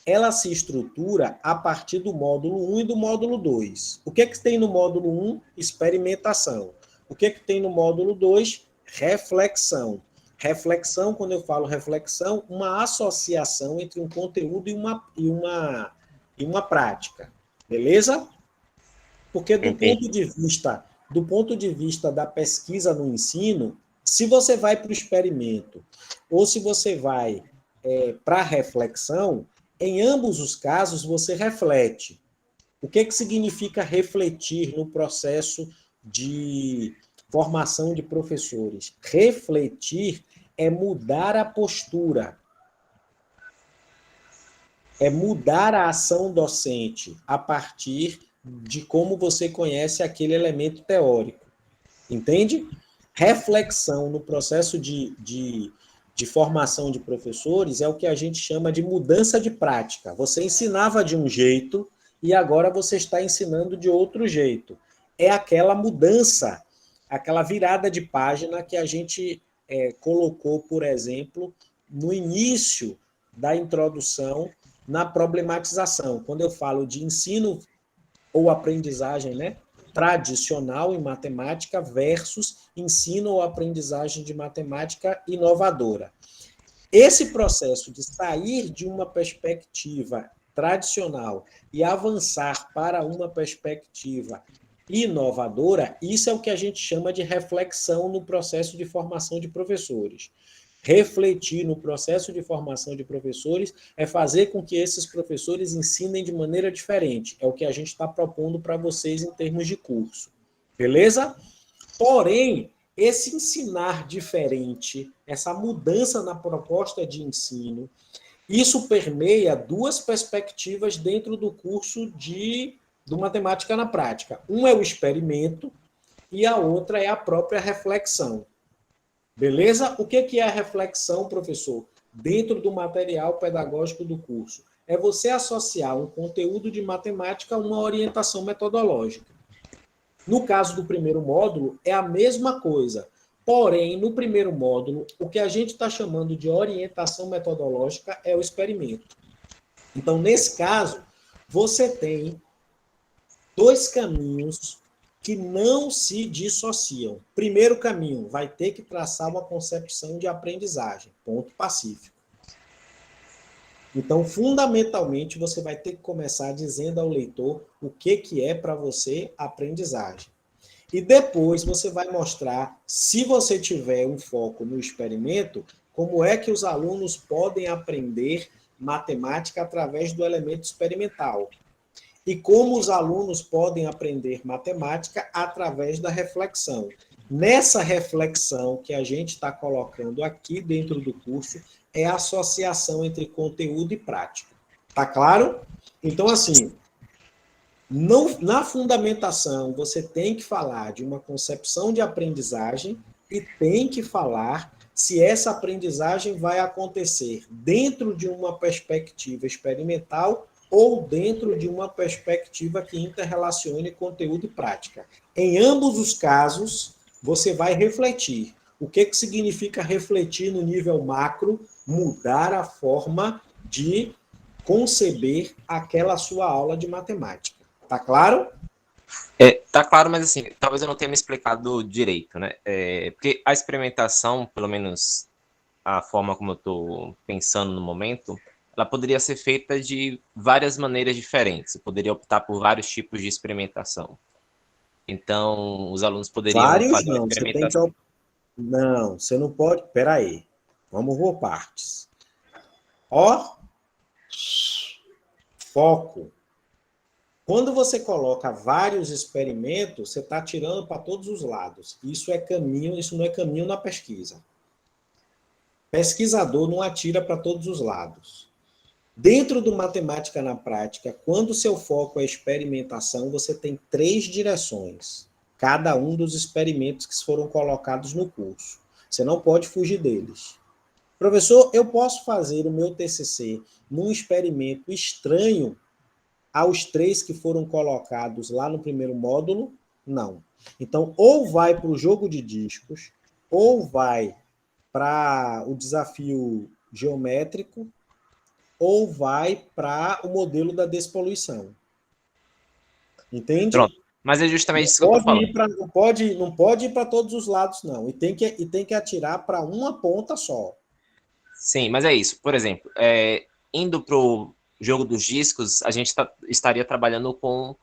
ela se estrutura a partir do módulo 1 e do módulo 2. O que é que tem no módulo 1? Experimentação. O que é que tem no módulo 2? Reflexão. Reflexão, quando eu falo reflexão, uma associação entre um conteúdo e uma prática. Beleza? Porque do ponto de vista da pesquisa no ensino, se você vai para o experimento ou se você vai para a reflexão, em ambos os casos você reflete. O que significa refletir no processo de formação de professores? Refletir é mudar a postura, é mudar a ação docente a partir de como você conhece aquele elemento teórico. Entende? Reflexão no processo de formação de professores é o que a gente chama de mudança de prática. Você ensinava de um jeito e agora você está ensinando de outro jeito. É aquela mudança, aquela virada de página que a gente colocou, por exemplo, no início da introdução na problematização. Quando eu falo de ensino ou aprendizagem, né, tradicional em matemática versus ensino ou aprendizagem de matemática inovadora. Esse processo de sair de uma perspectiva tradicional e avançar para uma perspectiva inovadora, isso é o que a gente chama de reflexão no processo de formação de professores. Refletir no processo de formação de professores é fazer com que esses professores ensinem de maneira diferente. É o que a gente está propondo para vocês em termos de curso. Beleza? Porém, esse ensinar diferente, essa mudança na proposta de ensino, isso permeia 2 perspectivas dentro do curso do Matemática na Prática. Um é o experimento e a outra é a própria reflexão. Beleza? O que é a reflexão, professor? Dentro do material pedagógico do curso. É você associar um conteúdo de matemática a uma orientação metodológica. No caso do primeiro módulo, é a mesma coisa. Porém, no primeiro módulo, o que a gente está chamando de orientação metodológica é o experimento. Então, nesse caso, você tem dois caminhos que não se dissociam. Primeiro caminho, vai ter que traçar uma concepção de aprendizagem, ponto pacífico. Então, fundamentalmente, você vai ter que começar dizendo ao leitor o que é para você aprendizagem. E depois você vai mostrar, se você tiver um foco no experimento, como é que os alunos podem aprender matemática através do elemento experimental. E como os alunos podem aprender matemática através da reflexão. Nessa reflexão que a gente está colocando aqui dentro do curso, é a associação entre conteúdo e prática. Tá claro? Então, assim, na fundamentação, você tem que falar de uma concepção de aprendizagem e tem que falar se essa aprendizagem vai acontecer dentro de uma perspectiva experimental ou dentro de uma perspectiva que interrelacione conteúdo e prática. Em ambos os casos, você vai refletir. O que significa refletir no nível macro? Mudar a forma de conceber aquela sua aula de matemática. Tá claro? Tá claro, mas assim, talvez eu não tenha me explicado direito, né? Porque a experimentação, pelo menos a forma como eu estou pensando no momento, ela poderia ser feita de várias maneiras diferentes. Eu poderia optar por vários tipos de experimentação. Então, os alunos poderiam fazer não, experimentação. Não, você não pode... Peraí, vamos por partes. Foco. Quando você coloca vários experimentos, você está tirando para todos os lados. Isso não é caminho na pesquisa. Pesquisador não atira para todos os lados. Dentro do Matemática na Prática, quando o seu foco é experimentação, você tem 3 direções. Cada um dos experimentos que foram colocados no curso. Você não pode fugir deles. Professor, eu posso fazer o meu TCC num experimento estranho aos 3 que foram colocados lá no primeiro módulo? Não. Então, ou vai para o jogo de discos, ou vai para o desafio geométrico, ou vai para o modelo da despoluição. Entende? Pronto. Mas é justamente isso que eu estou falando. Não pode ir para todos os lados, não. E tem que atirar para uma ponta só. Sim, mas é isso. Por exemplo, indo para o jogo dos discos, a gente estaria trabalhando com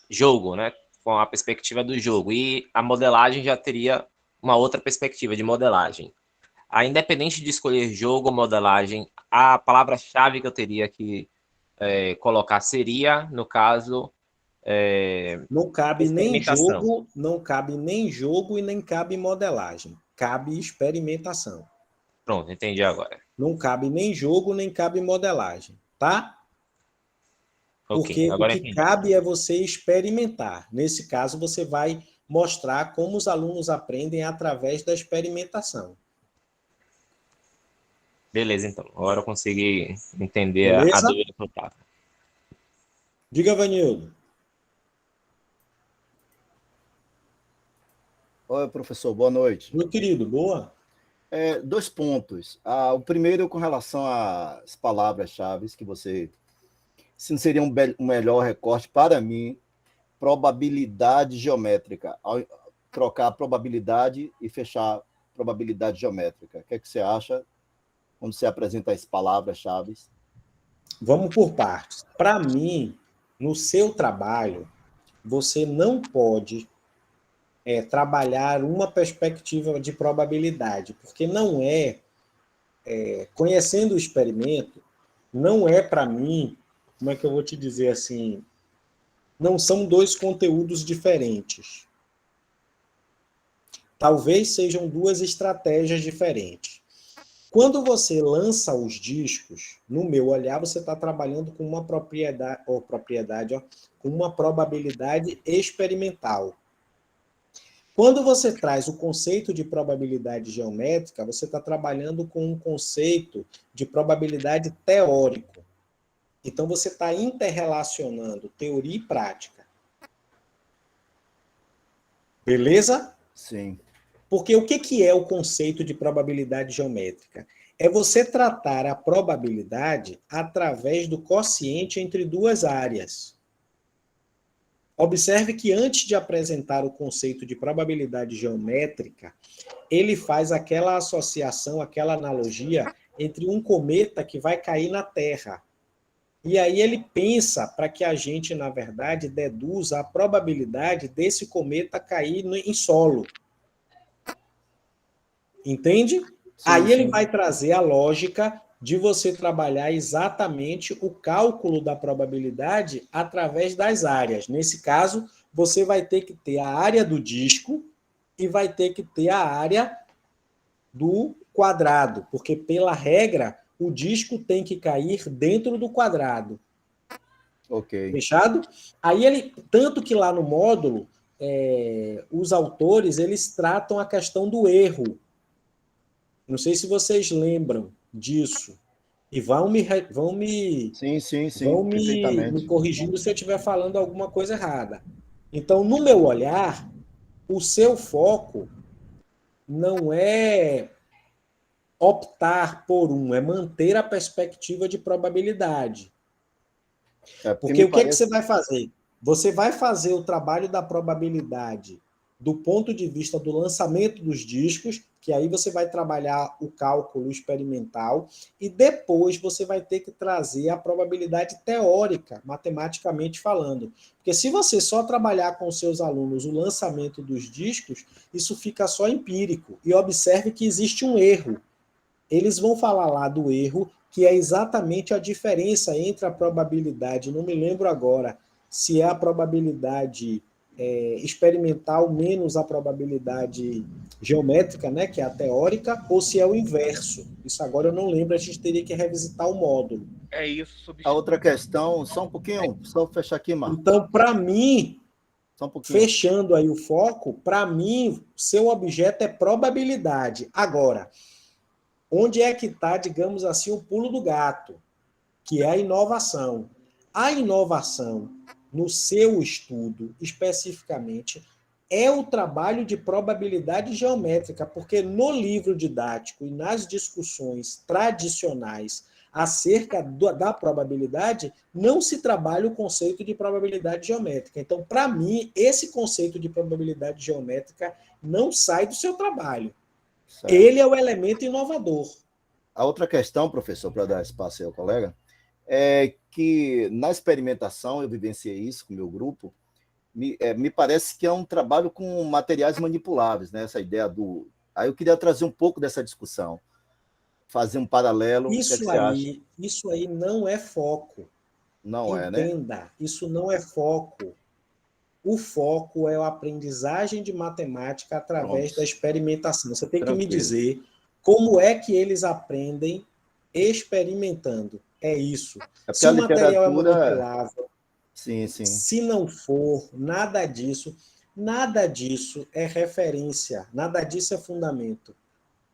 jogo, né? Com a perspectiva do jogo. E a modelagem já teria uma outra perspectiva de modelagem. Independente de escolher jogo ou modelagem, a palavra-chave que eu teria que colocar seria, no caso, não cabe nem jogo, e nem cabe modelagem. Cabe experimentação. Pronto, entendi agora. Não cabe nem jogo, nem cabe modelagem, tá? Porque o que cabe é você experimentar. Nesse caso, você vai mostrar como os alunos aprendem através da experimentação. Beleza, então. Agora eu consegui entender a dúvida que eu estava. Diga, Vanildo. Oi, professor, boa noite. Meu querido, boa. 2 pontos. O primeiro, com relação às palavras-chave que você... Se não seria um melhor recorte para mim, probabilidade geométrica. Ao trocar probabilidade e fechar probabilidade geométrica. O que é que você acha quando você apresenta as palavras-chave? Vamos por partes. Para mim, no seu trabalho, você não pode trabalhar uma perspectiva de probabilidade, porque não conhecendo o experimento, não é para mim, como é que eu vou te dizer assim, não são 2 conteúdos diferentes. Talvez sejam 2 estratégias diferentes. Quando você lança os discos, no meu olhar, você está trabalhando com uma com uma probabilidade experimental. Quando você traz o conceito de probabilidade geométrica, você está trabalhando com um conceito de probabilidade teórico. Então, você está interrelacionando teoria e prática. Beleza? Sim. Porque o que é o conceito de probabilidade geométrica? é você tratar a probabilidade através do quociente entre duas áreas. Observe que antes de apresentar o conceito de probabilidade geométrica, ele faz aquela associação, aquela analogia entre um cometa que vai cair na Terra. E aí ele pensa para que a gente, na verdade, deduza a probabilidade desse cometa cair em solo. Entende? Sim, aí ele sim. vai trazer a lógica de você trabalhar exatamente o cálculo da probabilidade através das áreas. Nesse caso, você vai ter que ter a área do disco e vai ter que ter a área do quadrado, porque, pela regra, o disco tem que cair dentro do quadrado. Ok. Fechado? Aí ele, tanto que lá no módulo, os autores, eles tratam a questão do erro. Não sei se vocês lembram disso. E vão me Perfeitamente. corrigindo se eu estiver falando alguma coisa errada. Então, no meu olhar, o seu foco não é optar por é manter a perspectiva de probabilidade. Porque o que é que você vai fazer? Você vai fazer o trabalho da probabilidade do ponto de vista do lançamento dos discos, que aí você vai trabalhar o cálculo experimental, e depois você vai ter que trazer a probabilidade teórica, matematicamente falando. Porque se você só trabalhar com seus alunos o lançamento dos discos, isso fica só empírico. E observe que existe um erro. Eles vão falar lá do erro, que é exatamente a diferença entre a probabilidade, não me lembro agora, se é a probabilidade experimental menos a probabilidade geométrica, né, que é a teórica, ou se é o inverso. Isso agora eu não lembro, a gente teria que revisitar o módulo. É isso. A outra questão, só um pouquinho, só fechar aqui, Marco. Então, para mim, só um pouquinho. Fechando aí o foco, para mim, seu objeto é probabilidade. Agora, onde é que está, digamos assim, o pulo do gato, que é a inovação? A inovação, no seu estudo, especificamente, é o trabalho de probabilidade geométrica, porque no livro didático e nas discussões tradicionais acerca da probabilidade, não se trabalha o conceito de probabilidade geométrica. Então, para mim, esse conceito de probabilidade geométrica não sai do seu trabalho. Certo. Ele é o elemento inovador. A outra questão, professor, para dar espaço aí ao colega, é que na experimentação, eu vivenciei isso com o meu grupo, me parece que é um trabalho com materiais manipuláveis, né? Essa ideia do... Aí eu queria trazer um pouco dessa discussão, fazer um paralelo. Isso aí não é foco. Não é, né? Entenda, isso não é foco. O foco é a aprendizagem de matemática através da experimentação. Você tem que me dizer como é que eles aprendem experimentando. É isso. Se o material é manipulável, sim. Se não for, nada disso é referência, nada disso é fundamento.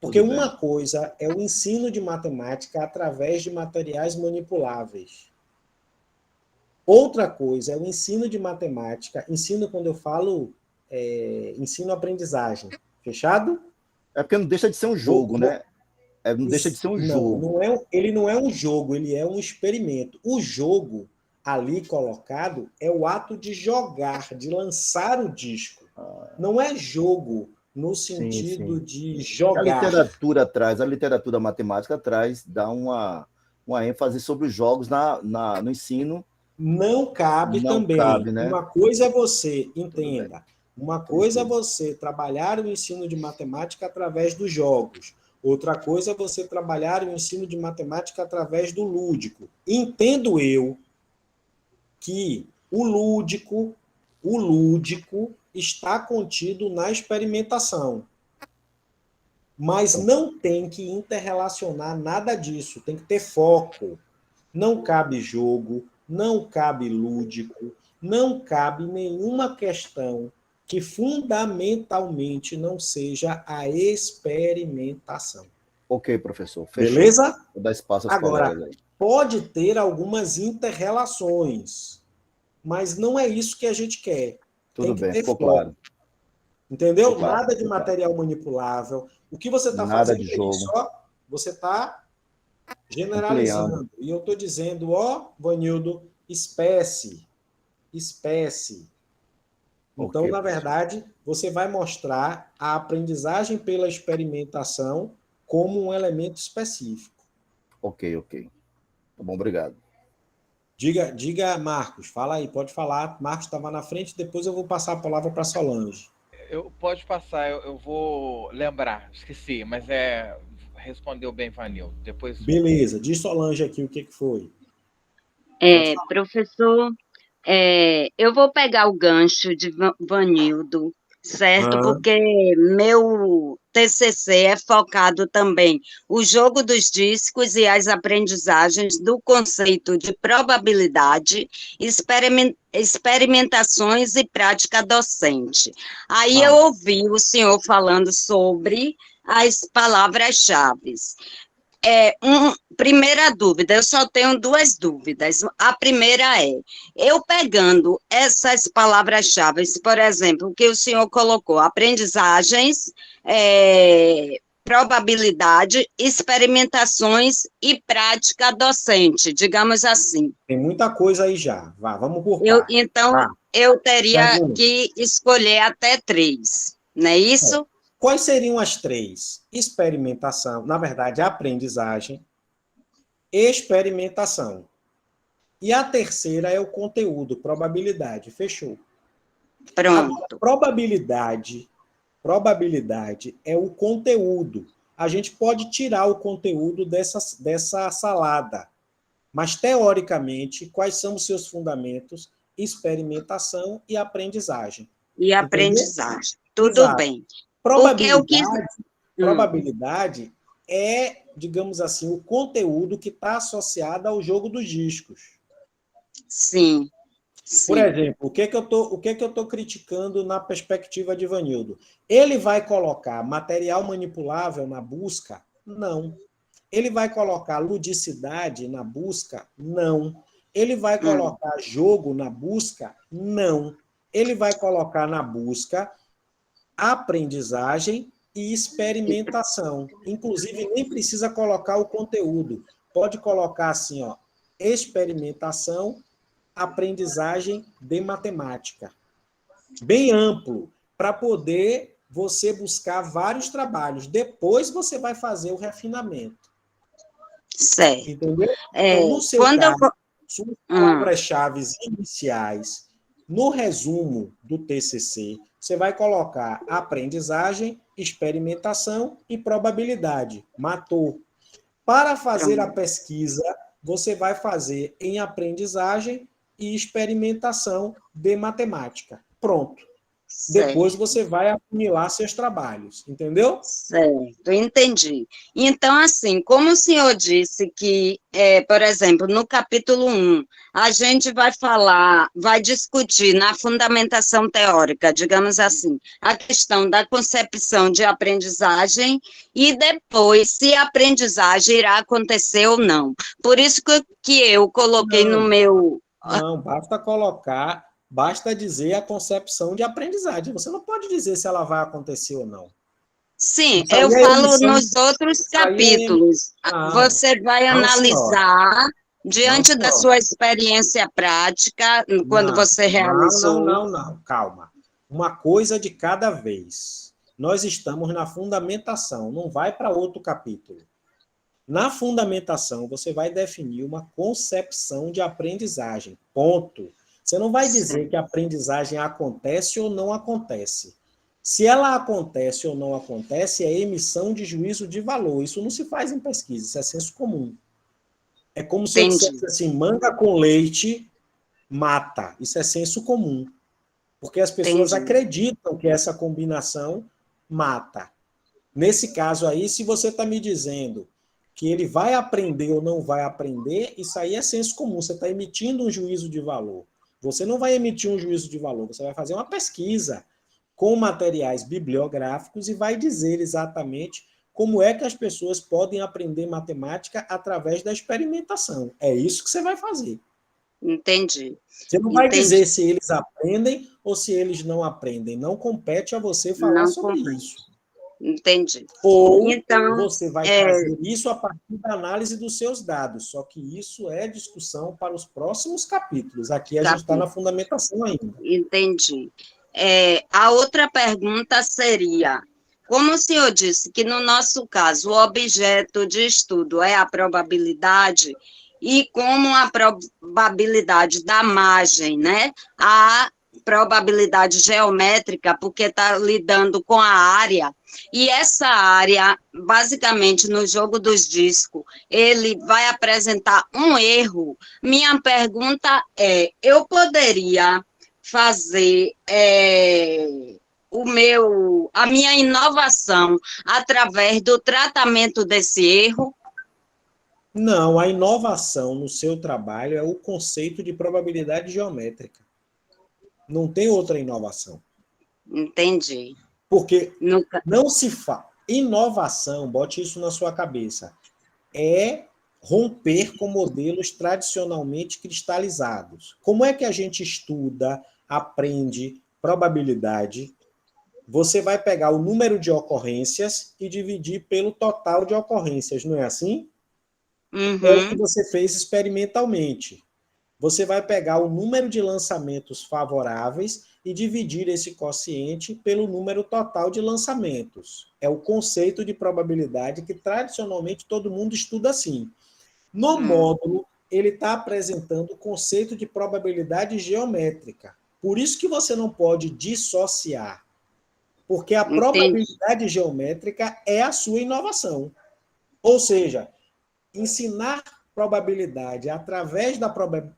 Porque uma coisa é o ensino de matemática através de materiais manipuláveis. Outra coisa é o ensino de matemática, ensino quando eu falo ensino-aprendizagem. Fechado? É porque não deixa de ser um jogo, né? Não deixa de ser um jogo. Ele não é um jogo, ele é um experimento. O jogo ali colocado é o ato de jogar, de lançar o disco. Não é jogo no sentido de jogar. A literatura matemática dá uma ênfase sobre os jogos no ensino. Não cabe também. Né? Uma coisa é você, entenda, uma coisa é você trabalhar o ensino de matemática através dos jogos. Outra coisa é você trabalhar o ensino de matemática através do lúdico. Entendo eu que o lúdico está contido na experimentação. Mas não tem que interrelacionar nada disso, tem que ter foco. Não cabe jogo, não cabe lúdico, não cabe nenhuma questão que fundamentalmente não seja a experimentação. Ok, professor. Fechou. Beleza? Vou dar espaço aos Agora, colegas aí. Pode ter algumas interrelações, mas não é isso que a gente quer. Tudo bem, ficou claro. Entendeu? Nada de material manipulável. O que você está fazendo de jogo. só você está generalizando. E eu estou dizendo, ó, Vanildo, espécie. Então, Ok, na verdade, você vai mostrar a aprendizagem pela experimentação como um elemento específico. ok. Tá bom, obrigado. Diga, Marcos, fala aí, pode falar. Marcos estava na frente, depois eu vou passar a palavra para Solange. Pode passar, eu vou lembrar, esqueci, mas respondeu bem, Vanil. Depois. Beleza, diz Solange aqui o que foi. Professor, eu vou pegar o gancho de Vanildo, certo? Porque meu TCC é focado também o jogo dos discos e as aprendizagens do conceito de probabilidade, experimentações e prática docente. Aí eu ouvi o senhor falando sobre as palavras-chave. Primeira dúvida, eu só tenho duas dúvidas. A primeira é, eu pegando essas palavras-chave, por exemplo, o que o senhor colocou, aprendizagens, probabilidade, experimentações e prática docente, digamos assim. Tem muita coisa aí já. Vamos por partes. Então, eu teria que escolher até 3, não é isso? Quais seriam as 3? Experimentação, na verdade, aprendizagem, experimentação. E a terceira é o conteúdo, probabilidade. Fechou. Pronto. A probabilidade é o conteúdo. A gente pode tirar o conteúdo dessa salada. Mas, teoricamente, quais são os seus fundamentos? Experimentação e aprendizagem. E aprendizagem. Tudo Exato. bem. Probabilidade é, digamos assim, o conteúdo que está associado ao jogo dos discos. Sim. Por exemplo, o que eu estou criticando na perspectiva de Vanildo? Ele vai colocar material manipulável na busca? Não. Ele vai colocar ludicidade na busca? Não. Ele vai colocar jogo na busca? Não. Ele vai colocar na busca aprendizagem e experimentação. Inclusive, nem precisa colocar o conteúdo. Pode colocar assim, ó, experimentação, aprendizagem de matemática. Bem amplo, para poder você buscar vários trabalhos. Depois você vai fazer o refinamento. Certo. Entendeu? Então, no seu caso, suas palavras-chave iniciais, no resumo do TCC, você vai colocar aprendizagem, experimentação e probabilidade. Matou. Para fazer a pesquisa, você vai fazer em aprendizagem e experimentação de matemática. Pronto. Certo. Depois você vai afunilar seus trabalhos, entendeu? Certo, entendi. Então, assim, como o senhor disse que, por exemplo, no capítulo 1, a gente vai discutir na fundamentação teórica, digamos assim, a questão da concepção de aprendizagem e depois se a aprendizagem irá acontecer ou não. Por isso que eu coloquei no meu... Não, basta dizer a concepção de aprendizagem. Você não pode dizer se ela vai acontecer ou não. Sim, eu falo nos outros capítulos. Você vai analisar diante da sua experiência prática, quando você realizou... Não, calma. Uma coisa de cada vez. Nós estamos na fundamentação, não vai para outro capítulo. Na fundamentação, você vai definir uma concepção de aprendizagem. Ponto. Você não vai dizer que a aprendizagem acontece ou não acontece. Se ela acontece ou não acontece, é emissão de juízo de valor. Isso não se faz em pesquisa, isso é senso comum. É como se eu dissesse assim, manga com leite mata. Isso é senso comum. Porque as pessoas acreditam que essa combinação mata. Nesse caso aí, se você está me dizendo que ele vai aprender ou não vai aprender, isso aí é senso comum. Você está emitindo um juízo de valor. Você não vai emitir um juízo de valor, você vai fazer uma pesquisa com materiais bibliográficos e vai dizer exatamente como é que as pessoas podem aprender matemática através da experimentação. É isso que você vai fazer. Entendi. Você não vai dizer se eles aprendem ou se eles não aprendem. Não compete a você falar sobre isso. Entendi. Ou Então, você vai fazer isso a partir da análise dos seus dados, só que isso é discussão para os próximos capítulos. Aqui a gente está na fundamentação ainda. Entendi. A outra pergunta seria, como o senhor disse que no nosso caso o objeto de estudo é a probabilidade, e como a probabilidade da margem, né, a probabilidade geométrica, porque está lidando com a área, e essa área, basicamente, no jogo dos discos, ele vai apresentar um erro. Minha pergunta é, eu poderia fazer a minha inovação através do tratamento desse erro? Não, a inovação no seu trabalho é o conceito de probabilidade geométrica. Não tem outra inovação. Entendi. Porque não se faz. Inovação, bote isso na sua cabeça, é romper com modelos tradicionalmente cristalizados. Como é que a gente estuda, aprende probabilidade? Você vai pegar o número de ocorrências e dividir pelo total de ocorrências, não é assim? Uhum. É o que você fez experimentalmente. Você vai pegar o número de lançamentos favoráveis e dividir esse quociente pelo número total de lançamentos. É o conceito de probabilidade que tradicionalmente todo mundo estuda assim. No módulo, ele está apresentando o conceito de probabilidade geométrica. Por isso que você não pode dissociar. Porque a probabilidade geométrica é a sua inovação. Ou seja, ensinar probabilidade através da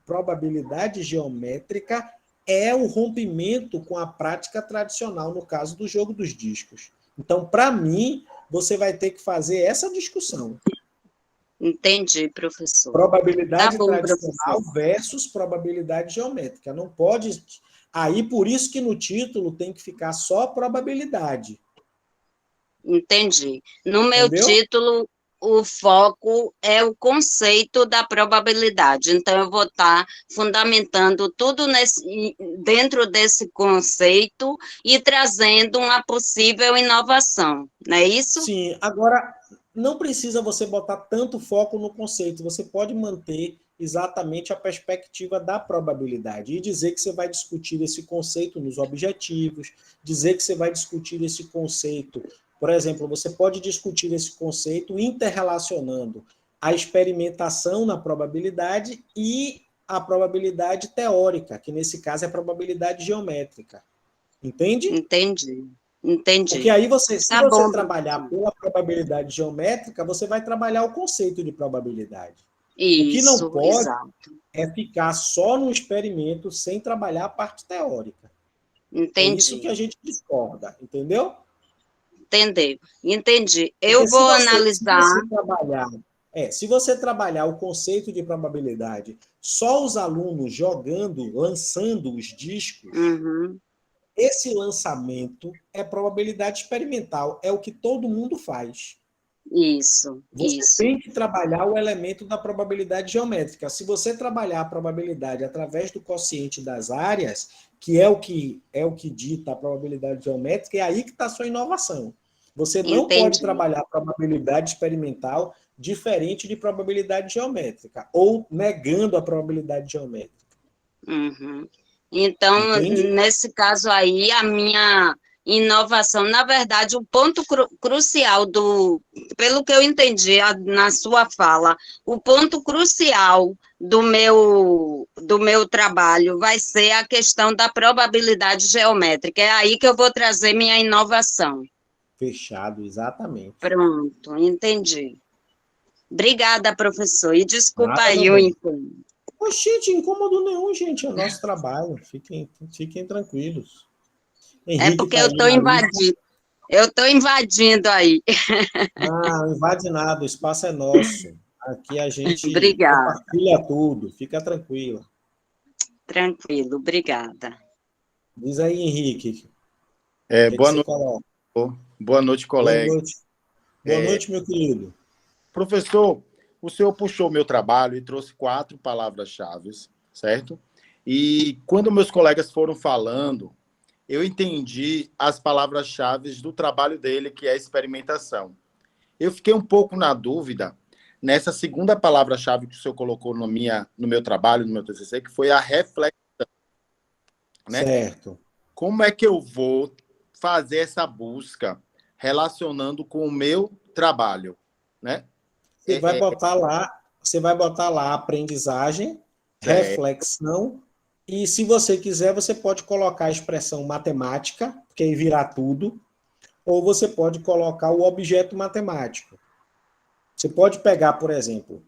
probabilidade geométrica é o rompimento com a prática tradicional, no caso do jogo dos discos. Então, para mim, você vai ter que fazer essa discussão. Entendi, professor. Probabilidade tradicional versus probabilidade geométrica. Não pode... Aí, por isso que no título tem que ficar só probabilidade. Entendi. No meu título, o foco é o conceito da probabilidade. Então, eu vou estar fundamentando tudo dentro desse conceito e trazendo uma possível inovação. Não é isso? Sim. Agora, não precisa você botar tanto foco no conceito. Você pode manter exatamente a perspectiva da probabilidade e dizer que você vai discutir esse conceito nos objetivos, dizer que você vai discutir esse conceito. Por exemplo, você pode discutir esse conceito interrelacionando a experimentação na probabilidade e a probabilidade teórica, que nesse caso é a probabilidade geométrica. Entende? Entendi. Porque aí se você trabalhar pela probabilidade geométrica, você vai trabalhar o conceito de probabilidade. Isso, o que não pode é ficar só no experimento sem trabalhar a parte teórica. Entendi. É isso que a gente discorda, entendeu? Entendi. Eu vou analisar... Se você trabalhar o conceito de probabilidade, só os alunos jogando, lançando os discos, esse lançamento é probabilidade experimental, é o que todo mundo faz. Isso. Você tem que trabalhar o elemento da probabilidade geométrica. Se você trabalhar a probabilidade através do quociente das áreas, que é o que dita a probabilidade geométrica, é aí que está a sua inovação. Você não pode trabalhar a probabilidade experimental diferente de probabilidade geométrica, ou negando a probabilidade geométrica. Então, nesse caso aí, a minha inovação, na verdade, o ponto crucial pelo que eu entendi na sua fala, o ponto crucial do meu trabalho vai ser a questão da probabilidade geométrica. É aí que eu vou trazer minha inovação. Fechado, exatamente. Pronto, entendi. Obrigada, professor. E desculpa aí o incômodo. Oxente, incômodo nenhum, gente. É nosso trabalho. Fiquem tranquilos. Henrique, porque eu estou invadindo. Eu estou invadindo aí. Não invade nada. O espaço é nosso. Aqui a gente compartilha tudo. Fica tranquila. Tranquilo, obrigada. Diz aí, Henrique. Boa noite, colega. Boa noite, meu querido. Professor, o senhor puxou meu trabalho e trouxe 4 palavras-chave, certo? E quando meus colegas foram falando, eu entendi as palavras-chave do trabalho dele, que é a experimentação. Eu fiquei um pouco na dúvida nessa segunda palavra-chave que o senhor colocou no meu trabalho, no meu TCC, que foi a reflexão, né? Certo. Como é que eu vou fazer essa busca relacionando com o meu trabalho, né? Você vai botar lá aprendizagem, reflexão, e se você quiser, você pode colocar a expressão matemática, porque aí virá tudo, ou você pode colocar o objeto matemático. Você pode pegar, por exemplo,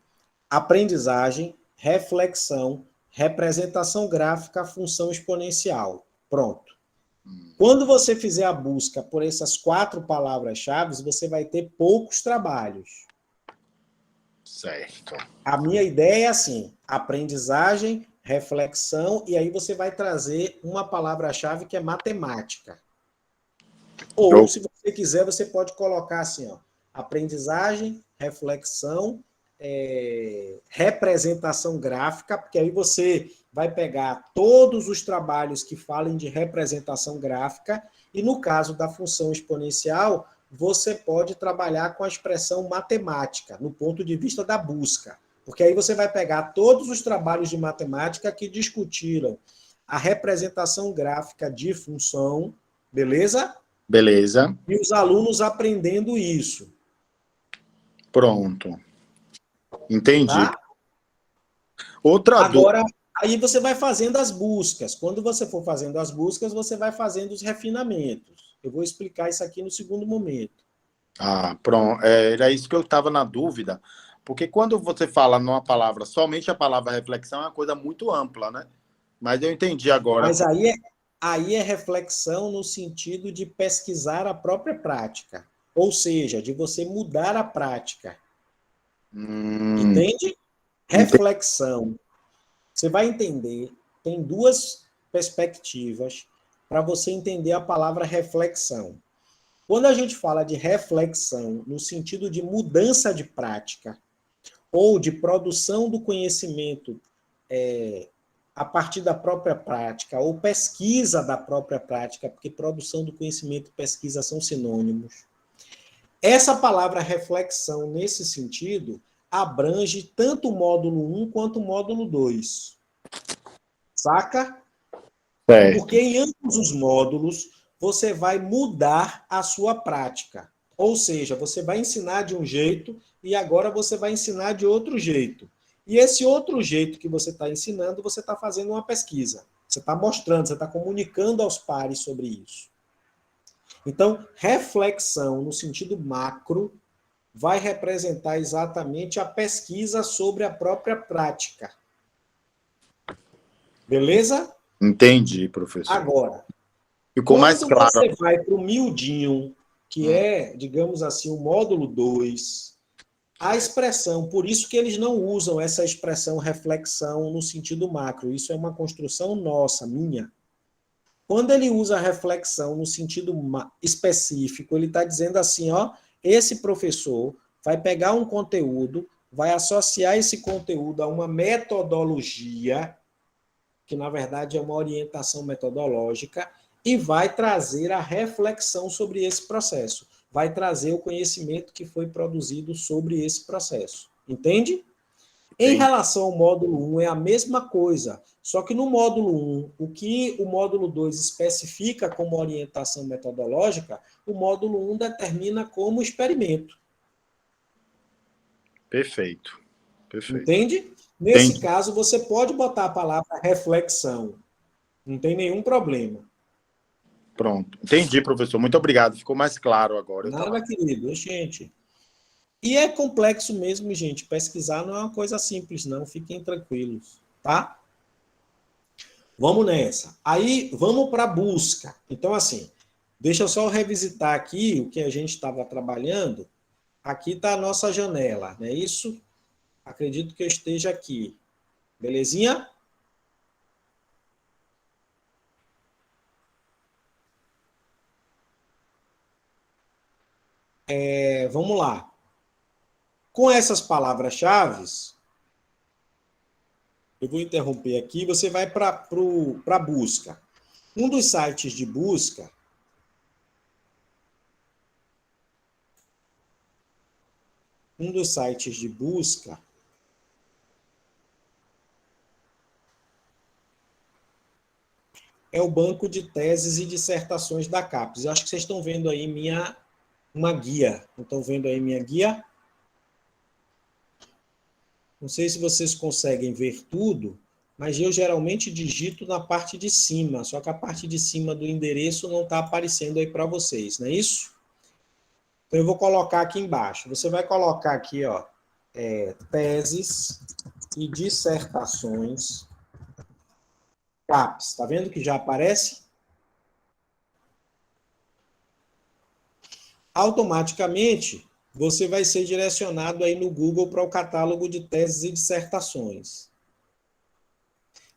aprendizagem, reflexão, representação gráfica, função exponencial. Pronto. Quando você fizer a busca por essas 4 palavras-chave, você vai ter poucos trabalhos. Certo. A minha ideia é assim, aprendizagem, reflexão, e aí você vai trazer uma palavra-chave que é matemática. Ou, se você quiser, você pode colocar assim, ó, aprendizagem, reflexão, representação gráfica, porque aí você vai pegar todos os trabalhos que falem de representação gráfica, e no caso da função exponencial, você pode trabalhar com a expressão matemática, no ponto de vista da busca. Porque aí você vai pegar todos os trabalhos de matemática que discutiram a representação gráfica de função, beleza? Beleza. E os alunos aprendendo isso. Pronto. Entendi. Tá? Outra Agora, dúvida. aí você vai fazendo as buscas. Quando você for fazendo as buscas, você vai fazendo os refinamentos. Eu vou explicar isso aqui no segundo momento. Ah, pronto. Era isso que eu estava na dúvida. Porque quando você fala numa palavra, somente a palavra reflexão é uma coisa muito ampla, né? Mas eu entendi agora. Mas aí é reflexão no sentido de pesquisar a própria prática. Ou seja, de você mudar a prática. Entende? Reflexão. Você vai entender, tem 2 perspectivas para você entender a palavra reflexão. Quando a gente fala de reflexão no sentido de mudança de prática ou de produção do conhecimento a partir da própria prática ou pesquisa da própria prática, porque produção do conhecimento e pesquisa são sinônimos. Essa palavra reflexão, nesse sentido, abrange tanto o módulo 1 quanto o módulo 2. Saca? Certo. Porque em ambos os módulos, você vai mudar a sua prática. Ou seja, você vai ensinar de um jeito e agora você vai ensinar de outro jeito. E esse outro jeito que você está ensinando, você está fazendo uma pesquisa. Você está mostrando, você está comunicando aos pares sobre isso. Então, reflexão, no sentido macro, vai representar exatamente a pesquisa sobre a própria prática. Beleza? Entendi, professor. Agora, ficou mais claro. Quando você vai para o miudinho, que é, digamos assim, o módulo 2, a expressão, por isso que eles não usam essa expressão reflexão no sentido macro, isso é uma construção nossa, minha. Quando ele usa reflexão no sentido específico, ele está dizendo assim, ó, esse professor vai pegar um conteúdo, vai associar esse conteúdo a uma metodologia, que na verdade é uma orientação metodológica, e vai trazer a reflexão sobre esse processo. Vai trazer o conhecimento que foi produzido sobre esse processo. Entende? Em relação ao módulo 1, é a mesma coisa, só que no módulo 1, o que o módulo 2 especifica como orientação metodológica, o módulo 1 determina como experimento. Perfeito. Perfeito. Entende? Nesse caso, você pode botar a palavra reflexão. Não tem nenhum problema. Pronto. Entendi, professor. Muito obrigado. Ficou mais claro agora. Nada, querido. Gente. E é complexo mesmo, gente. Pesquisar não é uma coisa simples, não. Fiquem tranquilos, tá? Vamos nessa. Aí, vamos para a busca. Então, assim, deixa eu só revisitar aqui o que a gente estava trabalhando. Aqui está a nossa janela, não é isso? Acredito que eu esteja aqui. Belezinha? Vamos lá. Com essas palavras-chave, eu vou interromper aqui, você vai para a busca. Um dos sites de busca é o banco de teses e dissertações da CAPES. Eu acho que vocês estão vendo aí uma guia. Não estão vendo aí minha guia? Não sei se vocês conseguem ver tudo, mas eu geralmente digito na parte de cima, só que a parte de cima do endereço não está aparecendo aí para vocês, não é isso? Então eu vou colocar aqui embaixo. Você vai colocar aqui, ó, teses e dissertações CAPES. Está vendo que já aparece? Automaticamente, você vai ser direcionado aí no Google para o catálogo de teses e dissertações.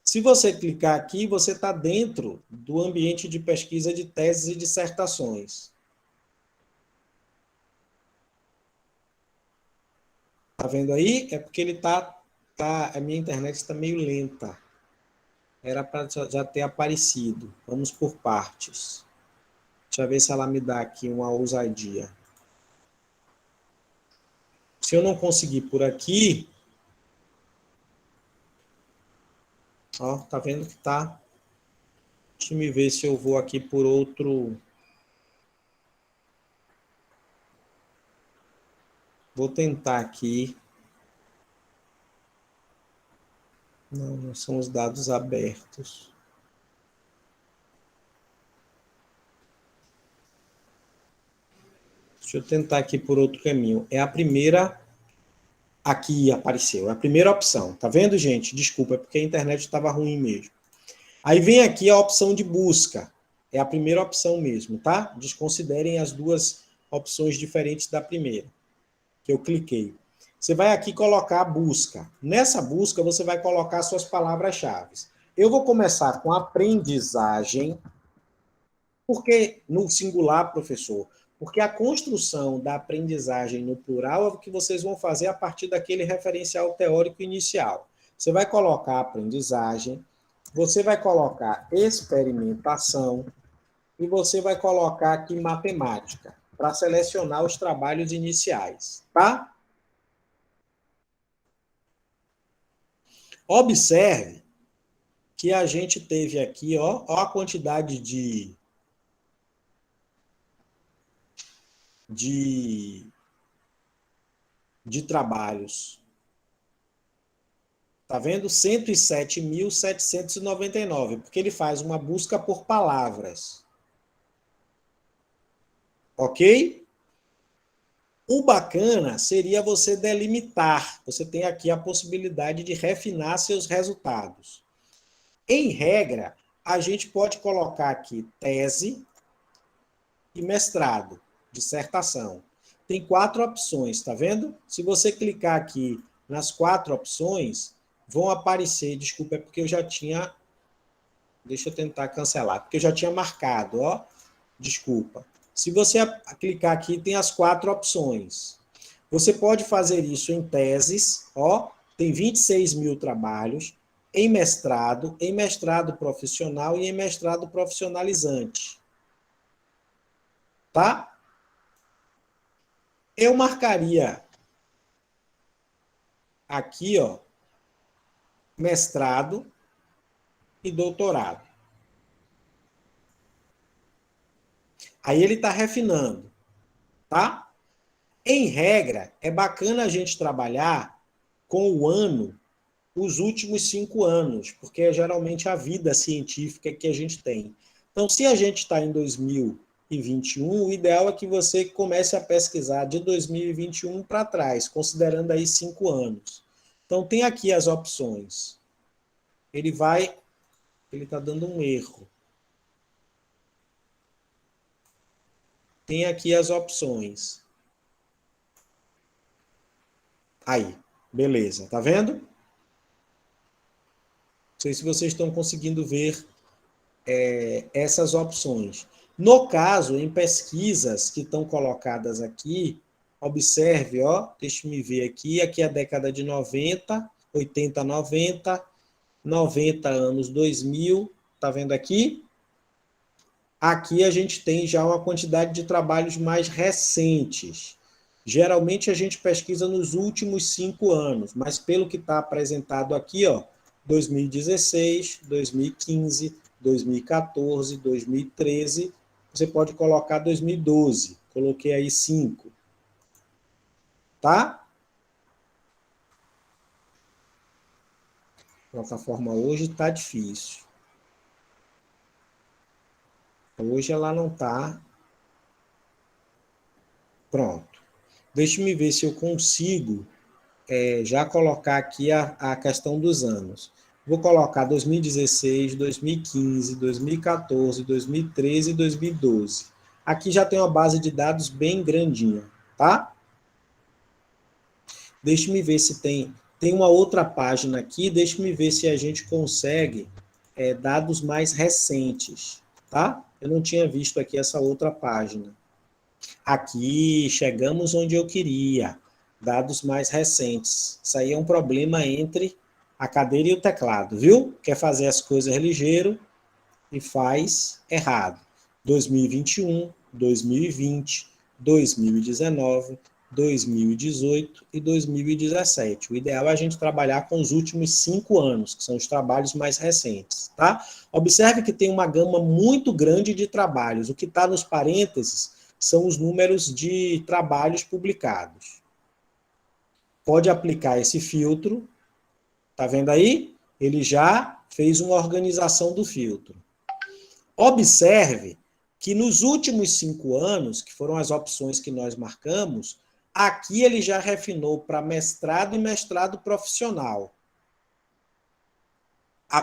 Se você clicar aqui, você está dentro do ambiente de pesquisa de teses e dissertações. Está vendo aí? É porque ele a minha internet está meio lenta. Era para já ter aparecido. Vamos por partes. Deixa eu ver se ela me dá aqui uma ousadia. Se eu não conseguir por aqui, ó, tá vendo que tá? Deixa eu ver se eu vou aqui por outro. Vou tentar aqui. Não são os dados abertos. Deixa eu tentar aqui por outro caminho. É a primeira... Aqui apareceu. É a primeira opção. Tá vendo, gente? Desculpa, é porque a internet estava ruim mesmo. Aí vem aqui a opção de busca. É a primeira opção mesmo, tá? Desconsiderem as duas opções diferentes da primeira, que eu cliquei. Você vai aqui colocar a busca. Nessa busca, você vai colocar suas palavras-chave. Eu vou começar com aprendizagem. Por que no singular, professor? Porque a construção da aprendizagem no plural é o que vocês vão fazer a partir daquele referencial teórico inicial. Você vai colocar aprendizagem, você vai colocar experimentação e você vai colocar aqui matemática, para selecionar os trabalhos iniciais, tá? Observe que a gente teve aqui, ó a quantidade de trabalhos. Tá vendo? 107.799, porque ele faz uma busca por palavras. Ok? O bacana seria você delimitar. Você tem aqui a possibilidade de refinar seus resultados. Em regra, a gente pode colocar aqui tese e mestrado, dissertação. Tem 4 opções, tá vendo? Se você clicar aqui nas 4 opções, vão aparecer, desculpa, é porque eu já tinha, deixa eu tentar cancelar, porque eu já tinha marcado, ó, desculpa. Se você clicar aqui, tem as 4 opções. Você pode fazer isso em teses, ó, tem 26 mil trabalhos, em mestrado profissional e em mestrado profissionalizante. Tá? Eu marcaria aqui, ó, mestrado e doutorado. Aí ele está refinando, tá? Em regra, é bacana a gente trabalhar com o ano, os últimos 5 anos, porque é geralmente a vida científica que a gente tem. Então, se a gente está em 2021, o ideal é que você comece a pesquisar de 2021 para trás, considerando aí 5 anos. Então, tem aqui as opções. Ele está dando um erro. Tem aqui as opções. Aí, beleza, tá vendo? Não sei se vocês estão conseguindo ver essas opções. No caso, em pesquisas que estão colocadas aqui, observe, ó, deixa eu ver aqui é a década de 90, 80, 90, 90 anos 2000, tá vendo aqui? Aqui a gente tem já uma quantidade de trabalhos mais recentes. Geralmente a gente pesquisa nos últimos 5 anos, mas pelo que está apresentado aqui, ó, 2016, 2015, 2014, 2013, você pode colocar 2012. Coloquei aí 5. Tá? A plataforma hoje está difícil. Hoje ela não está. Pronto. Deixa-me ver se eu consigo já colocar aqui a questão dos anos. Vou colocar 2016, 2015, 2014, 2013 e 2012. Aqui já tem uma base de dados bem grandinha, tá? Deixa-me ver se tem uma outra página aqui, deixa-me ver se a gente consegue dados mais recentes, tá? Eu não tinha visto aqui essa outra página. Aqui, chegamos onde eu queria. Dados mais recentes. Isso aí é um problema entre a cadeira e o teclado, viu? Quer fazer as coisas ligeiro e faz errado. 2021, 2020, 2019, 2018 e 2017. O ideal é a gente trabalhar com os últimos 5 anos, que são os trabalhos mais recentes, tá? Observe que tem uma gama muito grande de trabalhos. O que está nos parênteses são os números de trabalhos publicados. Pode aplicar esse filtro. Tá vendo aí? Ele já fez uma organização do filtro. Observe que nos últimos 5 anos, que foram as opções que nós marcamos, aqui ele já refinou para mestrado e mestrado profissional.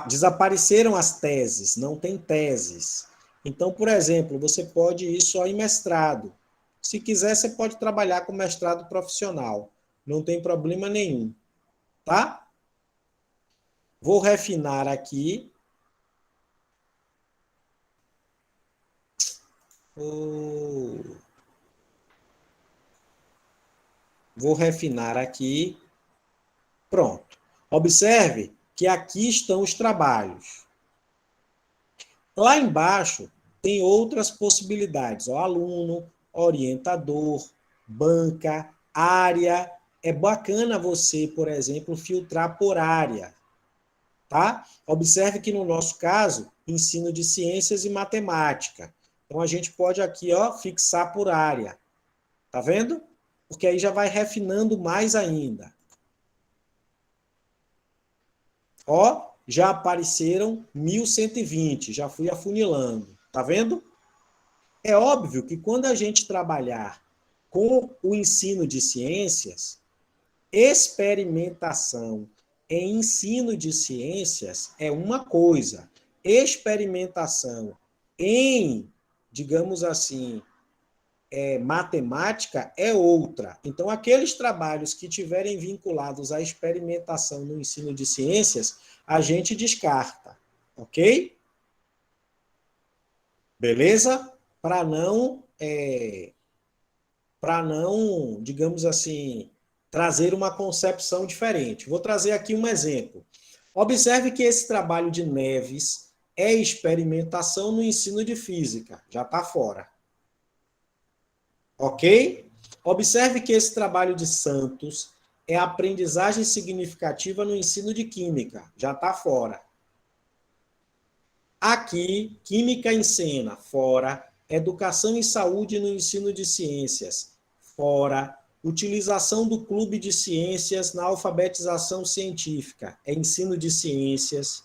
Desapareceram as teses, não tem teses. Então, por exemplo, você pode ir só em mestrado. Se quiser, você pode trabalhar com mestrado profissional. Não tem problema nenhum. Tá? Vou refinar aqui. Vou refinar aqui. Pronto. Observe que aqui estão os trabalhos. Lá embaixo tem outras possibilidades. Ó, aluno, orientador, banca, área. É bacana você, por exemplo, filtrar por área. Tá? Observe que no nosso caso, ensino de ciências e matemática. Então a gente pode aqui, ó, fixar por área. Tá vendo? Porque aí já vai refinando mais ainda. Ó, já apareceram 1120, já fui afunilando. Tá vendo? É óbvio que quando a gente trabalhar com o ensino de ciências, experimentação em ensino de ciências é uma coisa. Experimentação em, digamos assim, matemática é outra. Então, aqueles trabalhos que tiverem vinculados à experimentação no ensino de ciências, a gente descarta, ok? Beleza? Para não, digamos assim, trazer uma concepção diferente. Vou trazer aqui um exemplo. Observe que esse trabalho de Neves é experimentação no ensino de física, já está fora. Ok? Observe que esse trabalho de Santos é aprendizagem significativa no ensino de química, já está fora. Aqui, química em cena, fora. Educação e saúde no ensino de ciências, fora. Utilização do clube de ciências na alfabetização científica, é ensino de ciências,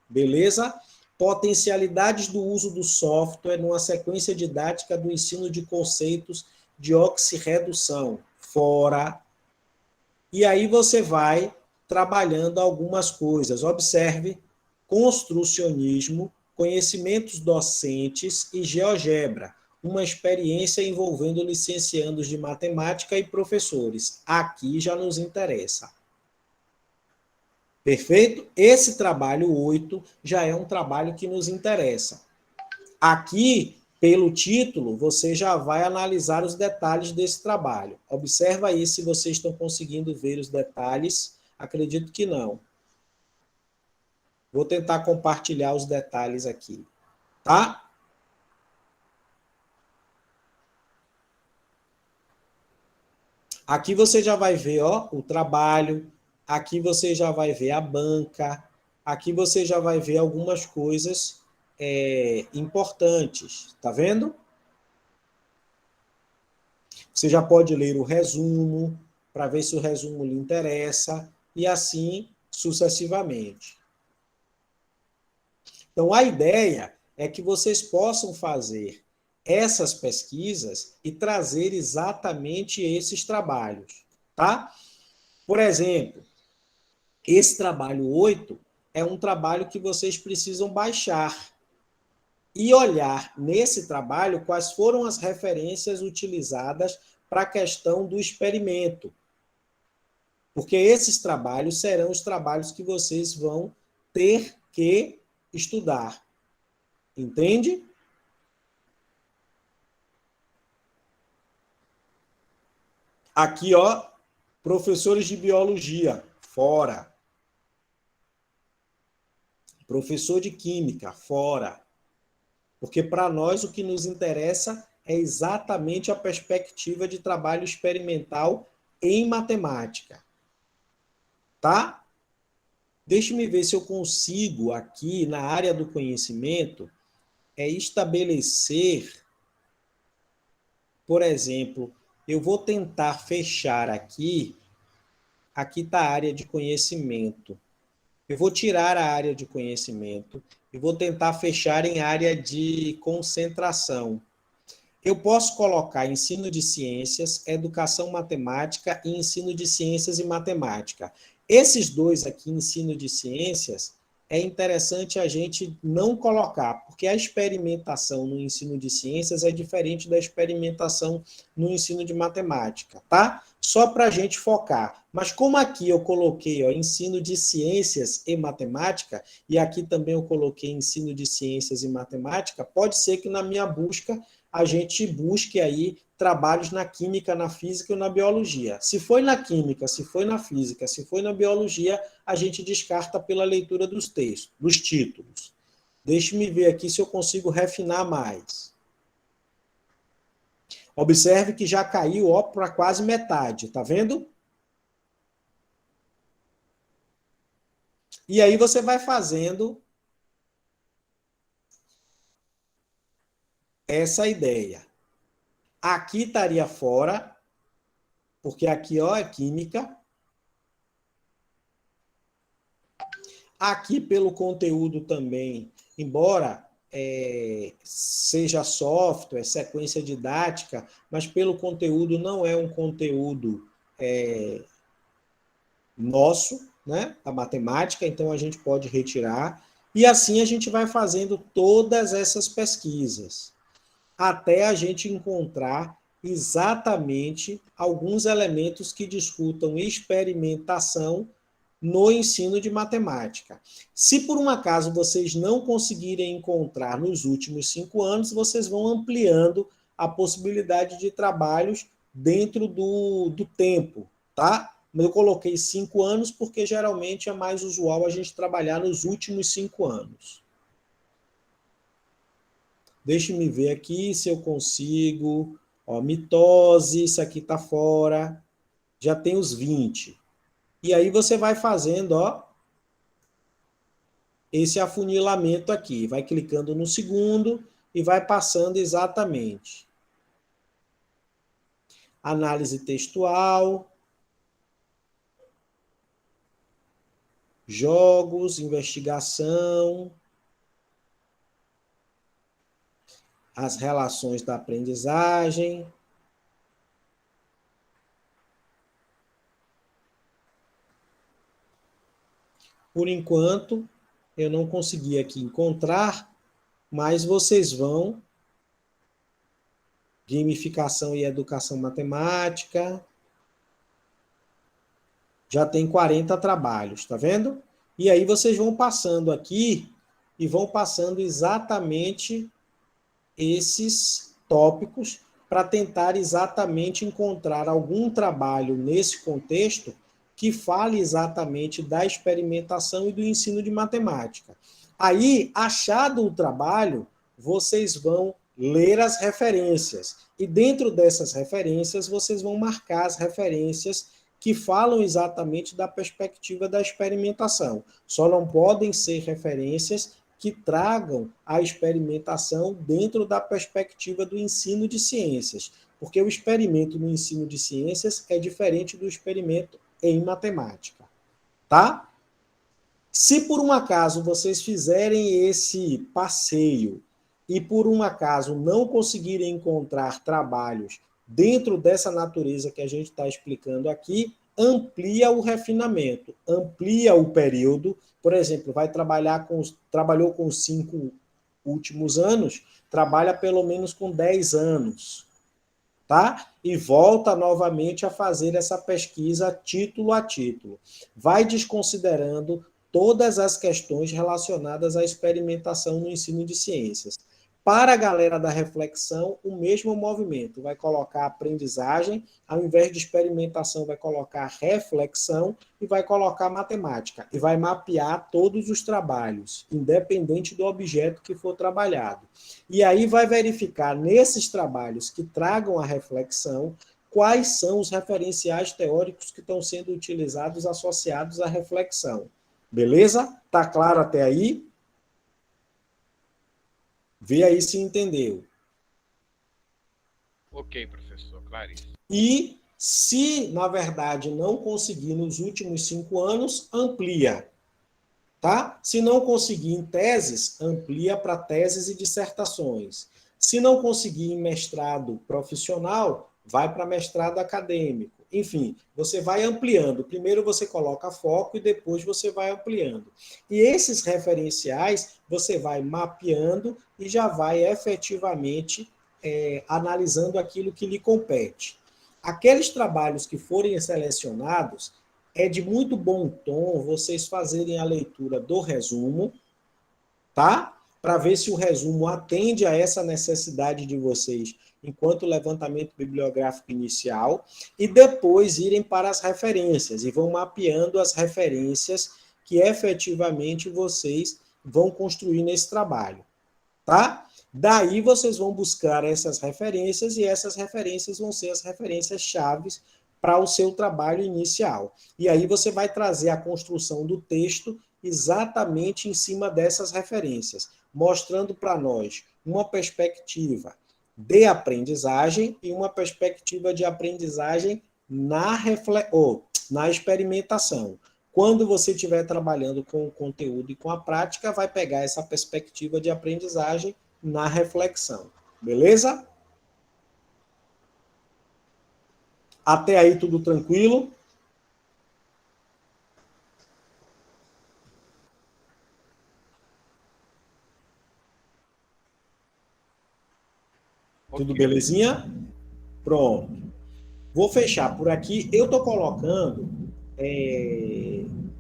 beleza? Potencialidades do uso do software numa sequência didática do ensino de conceitos de oxirredução, fora. E aí você vai trabalhando algumas coisas. Observe, construcionismo, conhecimentos docentes e GeoGebra, uma experiência envolvendo licenciandos de matemática e professores. Aqui já nos interessa. Perfeito? Esse trabalho 8 já é um trabalho que nos interessa. Aqui, pelo título, você já vai analisar os detalhes desse trabalho. Observa aí se vocês estão conseguindo ver os detalhes. Acredito que não. Vou tentar compartilhar os detalhes aqui. Tá? Aqui você já vai ver, ó, o trabalho, aqui você já vai ver a banca, aqui você já vai ver algumas coisas importantes, tá vendo? Você já pode ler o resumo, para ver se o resumo lhe interessa, e assim sucessivamente. Então, a ideia é que vocês possam fazer essas pesquisas e trazer exatamente esses trabalhos, tá? Por exemplo, esse trabalho 8 é um trabalho que vocês precisam baixar e olhar nesse trabalho quais foram as referências utilizadas para a questão do experimento. Porque esses trabalhos serão os trabalhos que vocês vão ter que estudar. Entende? Aqui, ó, professores de biologia, fora. Professor de química, fora. Porque para nós o que nos interessa é exatamente a perspectiva de trabalho experimental em matemática. Tá? Deixe-me ver se eu consigo aqui, na área do conhecimento, estabelecer, por exemplo, eu vou tentar fechar aqui está a área de conhecimento. Eu vou tirar a área de conhecimento e vou tentar fechar em área de concentração. Eu posso colocar ensino de ciências, educação matemática e ensino de ciências e matemática. Esses dois aqui, ensino de ciências, é interessante a gente não colocar, porque a experimentação no ensino de ciências é diferente da experimentação no ensino de matemática, tá? Só para a gente focar. Mas como aqui eu coloquei ensino de ciências e matemática, e aqui também eu coloquei ensino de ciências e matemática, pode ser que na minha busca a gente busque aí trabalhos na química, na física e na biologia. Se foi na química, se foi na física, se foi na biologia, a gente descarta pela leitura dos textos, dos títulos. Deixe-me ver aqui se eu consigo refinar mais. Observe que já caiu para quase metade, tá vendo? E aí você vai fazendo essa ideia. Aqui estaria fora, porque aqui é química. Aqui pelo conteúdo também, embora seja software, sequência didática, mas pelo conteúdo não é um conteúdo nosso, né, da matemática, então a gente pode retirar. E assim a gente vai fazendo todas essas pesquisas, até a gente encontrar exatamente alguns elementos que discutam experimentação no ensino de matemática. Se por um acaso vocês não conseguirem encontrar nos últimos 5 anos, vocês vão ampliando a possibilidade de trabalhos dentro do tempo, tá? Eu coloquei 5 anos porque geralmente é mais usual a gente trabalhar nos últimos 5 anos. Deixe-me ver aqui se eu consigo. Ó, mitose, isso aqui está fora. Já tem os 20. E aí você vai fazendo, esse afunilamento aqui. Vai clicando no segundo e vai passando exatamente. Análise textual. Jogos, investigação. As relações da aprendizagem. Por enquanto, eu não consegui aqui encontrar, mas vocês vão. Gamificação e educação matemática. Já tem 40 trabalhos, tá vendo? E aí vocês vão passando aqui e vão passando exatamente esses tópicos para tentar exatamente encontrar algum trabalho nesse contexto que fale exatamente da experimentação e do ensino de matemática. Aí, achado o trabalho, vocês vão ler as referências. E dentro dessas referências, vocês vão marcar as referências que falam exatamente da perspectiva da experimentação. Só não podem ser referências que tragam a experimentação dentro da perspectiva do ensino de ciências, porque o experimento no ensino de ciências é diferente do experimento em matemática, tá? Se por um acaso vocês fizerem esse passeio e por um acaso não conseguirem encontrar trabalhos dentro dessa natureza que a gente está explicando aqui, amplia o refinamento, amplia o período. Por exemplo, trabalhou com 5 últimos anos, trabalha pelo menos com 10 anos, tá? E volta novamente a fazer essa pesquisa título a título. Vai desconsiderando todas as questões relacionadas à experimentação no ensino de ciências. Para a galera da reflexão, o mesmo movimento. Vai colocar aprendizagem, ao invés de experimentação, vai colocar reflexão e vai colocar matemática. E vai mapear todos os trabalhos, independente do objeto que for trabalhado. E aí vai verificar, nesses trabalhos que tragam a reflexão, quais são os referenciais teóricos que estão sendo utilizados associados à reflexão. Beleza? Tá claro até aí? Vê aí se entendeu. Ok, professor, claríssimo. E se, na verdade, não conseguir nos últimos 5 anos, amplia. Tá? Se não conseguir em teses, amplia para teses e dissertações. Se não conseguir em mestrado profissional, vai para mestrado acadêmico. Enfim, você vai ampliando. Primeiro você coloca foco e depois você vai ampliando. E esses referenciais você vai mapeando e já vai efetivamente analisando aquilo que lhe compete. Aqueles trabalhos que forem selecionados, é de muito bom tom vocês fazerem a leitura do resumo, tá? Para ver se o resumo atende a essa necessidade de vocês enquanto levantamento bibliográfico inicial, e depois irem para as referências, e vão mapeando as referências que efetivamente vocês vão construir nesse trabalho, tá? Daí vocês vão buscar essas referências, e essas referências vão ser as referências chaves para o seu trabalho inicial. E aí você vai trazer a construção do texto exatamente em cima dessas referências, mostrando para nós uma perspectiva de aprendizagem e uma perspectiva de aprendizagem na experimentação. Quando você estiver trabalhando com o conteúdo e com a prática, vai pegar essa perspectiva de aprendizagem na reflexão. Beleza? Até aí tudo tranquilo? Tudo belezinha? Pronto. Vou fechar por aqui. Eu estou colocando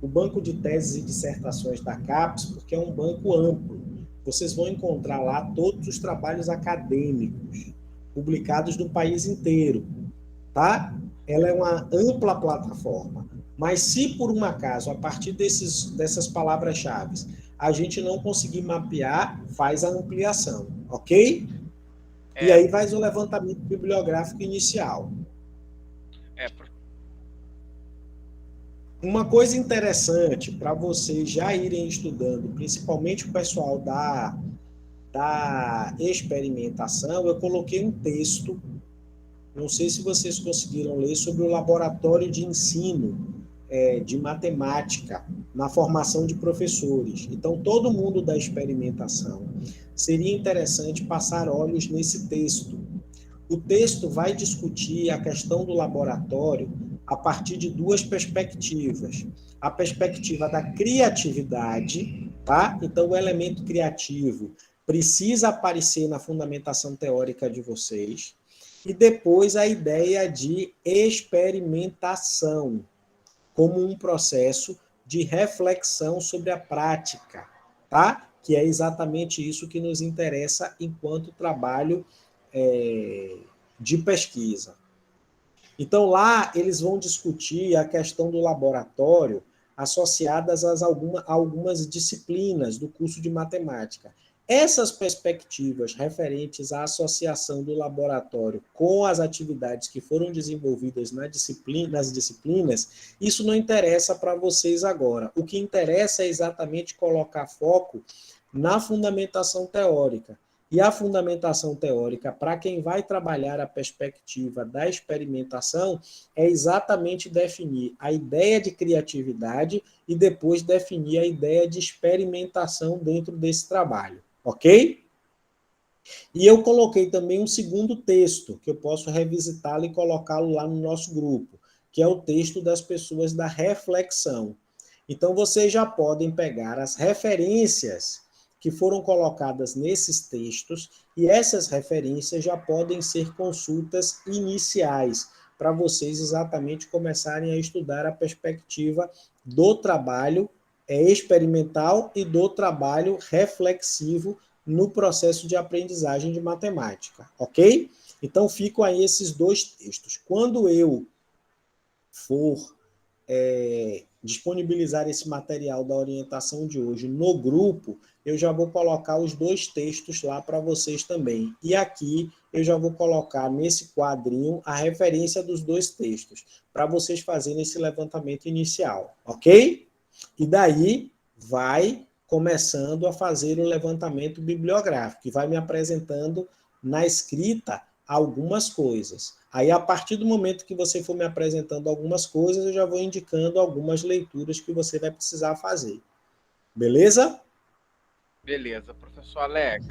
o banco de teses e dissertações da CAPES, porque é um banco amplo. Vocês vão encontrar lá todos os trabalhos acadêmicos publicados no país inteiro, tá? Ela é uma ampla plataforma. Mas se por um acaso, a partir dessas palavras-chave, a gente não conseguir mapear, faz a ampliação, ok? E aí faz o levantamento bibliográfico inicial. Uma coisa interessante para vocês já irem estudando, principalmente o pessoal da experimentação, eu coloquei um texto, não sei se vocês conseguiram ler, sobre o laboratório de ensino de matemática na formação de professores. Então, todo mundo da experimentação, seria interessante passar olhos nesse texto. O texto vai discutir a questão do laboratório a partir de 2 perspectivas. A perspectiva da criatividade, tá? Então, o elemento criativo precisa aparecer na fundamentação teórica de vocês. E depois a ideia de experimentação, como um processo de reflexão sobre a prática, tá? Que é exatamente isso que nos interessa enquanto trabalho de pesquisa. Então, lá eles vão discutir a questão do laboratório associadas a algumas disciplinas do curso de matemática. Essas perspectivas referentes à associação do laboratório com as atividades que foram desenvolvidas nas disciplinas, isso não interessa para vocês agora. O que interessa é exatamente colocar foco na fundamentação teórica. E a fundamentação teórica, para quem vai trabalhar a perspectiva da experimentação, é exatamente definir a ideia de criatividade e depois definir a ideia de experimentação dentro desse trabalho. Ok? E eu coloquei também um segundo texto, que eu posso revisitá-lo e colocá-lo lá no nosso grupo, que é o texto das pessoas da reflexão. Então, vocês já podem pegar as referências que foram colocadas nesses textos, e essas referências já podem ser consultas iniciais, para vocês exatamente começarem a estudar a perspectiva do trabalho experimental e do trabalho reflexivo no processo de aprendizagem de matemática, ok? Então, ficam aí esses dois textos. Quando eu for disponibilizar esse material da orientação de hoje no grupo, eu já vou colocar os dois textos lá para vocês também. E aqui eu já vou colocar nesse quadrinho a referência dos dois textos, para vocês fazerem esse levantamento inicial, ok? E daí vai começando a fazer o levantamento bibliográfico, e vai me apresentando na escrita algumas coisas. Aí, a partir do momento que você for me apresentando algumas coisas, eu já vou indicando algumas leituras que você vai precisar fazer. Beleza? Beleza, professor Alex.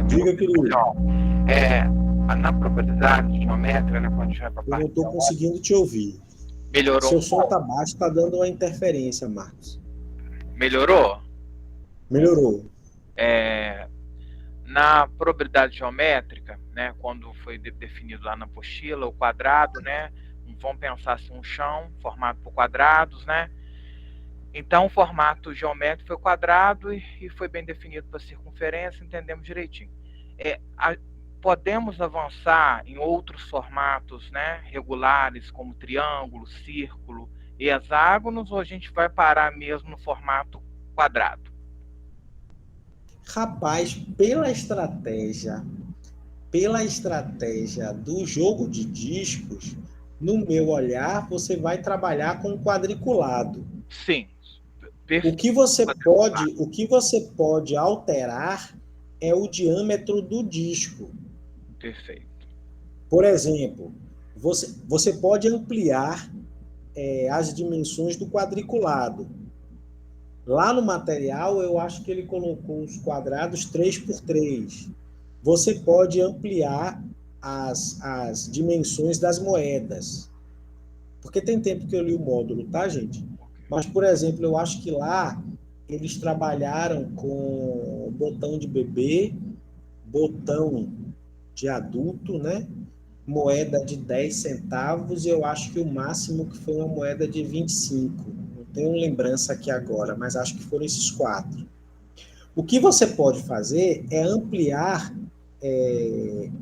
Diga, querido. Na probabilidade geométrica, né, quando a gente vai para a Eu parte não estou conseguindo te ouvir. melhorou Seu um som pouco. está baixo, está dando uma interferência, Marcos. Melhorou? Melhorou. Na probabilidade geométrica, né, quando foi definido lá na apostila, o quadrado, né, vamos pensar assim, um chão formado por quadrados, né? Então, o formato geométrico foi quadrado e foi bem definido para circunferência, entendemos direitinho. Podemos avançar em outros formatos, né, regulares, como triângulo, círculo e hexágonos, ou a gente vai parar mesmo no formato quadrado? Rapaz, pela estratégia do jogo de discos, no meu olhar, você vai trabalhar com quadriculado. Sim. O que você pode alterar é o diâmetro do disco. Perfeito. Por exemplo, você pode ampliar as dimensões do quadriculado. Lá no material, eu acho que ele colocou os quadrados 3x3. Você pode ampliar as dimensões das moedas. Porque tem tempo que eu li o módulo, tá, gente? Mas, por exemplo, eu acho que lá eles trabalharam com botão de bebê, botão de adulto, né? Moeda de 10 centavos, e eu acho que o máximo que foi uma moeda de 25. Não tenho lembrança aqui agora, mas acho que foram esses 4. O que você pode fazer é ampliar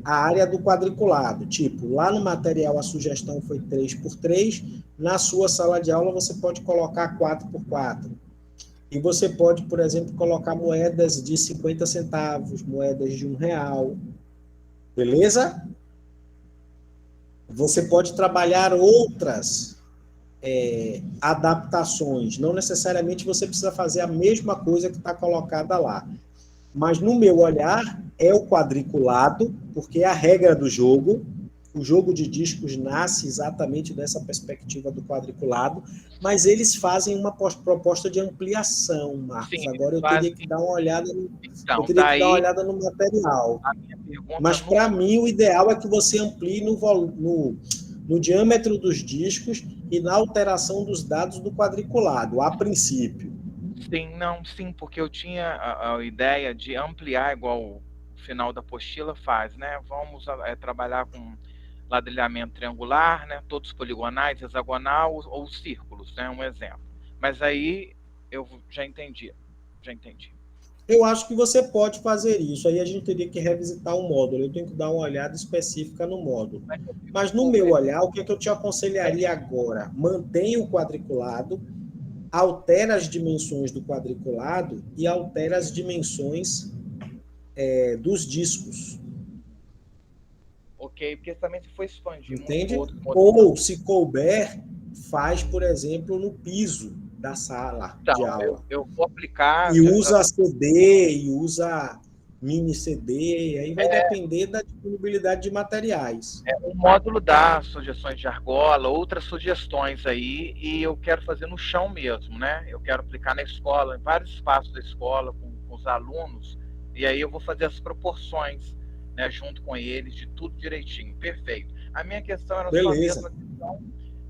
a área do quadriculado. Tipo, lá no material a sugestão foi 3x3, na sua sala de aula você pode colocar 4x4. E você pode, por exemplo, colocar moedas de 50 centavos, moedas de R$1. Beleza? Você pode trabalhar outras adaptações. Não necessariamente você precisa fazer a mesma coisa que está colocada lá. Mas, no meu olhar, é o quadriculado, porque é a regra do jogo. O jogo de discos nasce exatamente dessa perspectiva do quadriculado, mas eles fazem uma proposta de ampliação, Marcos. Sim, agora eu teria que dar uma olhada no material. Mas, para mim, o ideal é que você amplie no diâmetro dos discos e na alteração dos dados do quadriculado, a princípio. Sim, porque eu tinha a ideia de ampliar, igual o final da apostila faz, né? Vamos trabalhar com ladrilhamento triangular, né? Todos poligonais, hexagonal ou círculos, né? Um exemplo. Mas aí eu já entendi. Eu acho que você pode fazer isso. Aí a gente teria que revisitar o módulo. Eu tenho que dar uma olhada específica no módulo. Mas no meu olhar, o que eu te aconselharia agora? Mantenha o quadriculado, altera as dimensões do quadriculado e altera as dimensões dos discos. Ok, porque também se for expandir Entende? muito Ou, se couber, faz, por exemplo, no piso da sala de então, aula. eu vou aplicar. E usa CD, e usa mini CD, aí vai depender da disponibilidade de materiais. O módulo dá sugestões de argola, outras sugestões aí, e eu quero fazer no chão mesmo, né? Eu quero aplicar na escola, em vários espaços da escola, com os alunos, e aí eu vou fazer as proporções, né, junto com eles, de tudo direitinho. Perfeito. A minha questão era só mesmo a questão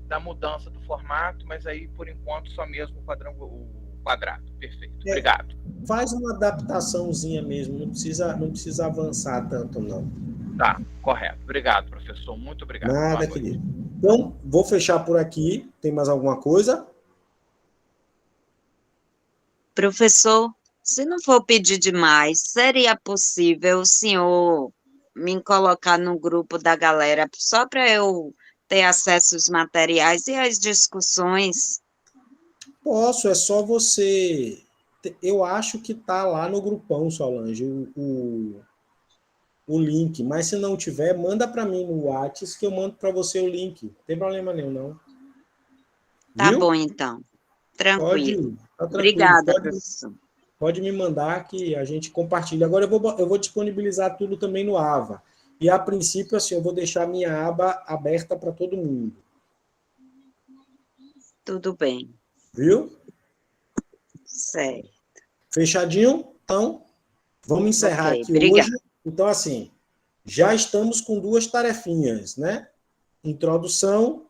da mudança do formato, mas aí, por enquanto, só mesmo o quadrado. Perfeito. Obrigado. Faz uma adaptaçãozinha mesmo, não precisa avançar tanto, não. Tá, correto. Obrigado, professor. Muito obrigado. Nada, querido. Então, vou fechar por aqui. Tem mais alguma coisa? Professor, se não for pedir demais, seria possível o senhor me colocar no grupo da galera só para eu ter acesso aos materiais e às discussões? Posso, é só você... Eu acho que está lá no grupão, Solange, o link, mas se não tiver, manda para mim no WhatsApp que eu mando para você o link. Não tem problema nenhum, não. Tá Viu? bom, então. Tranquilo. Tá tranquilo. Obrigada, professor. Pode me mandar que a gente compartilha. Agora eu vou disponibilizar tudo também no AVA. E, a princípio, assim, eu vou deixar minha aba aberta para todo mundo. Tudo bem. Viu? Certo. Fechadinho? Então, vamos encerrar aqui hoje. Então, assim, já estamos com 2 tarefinhas, né? Introdução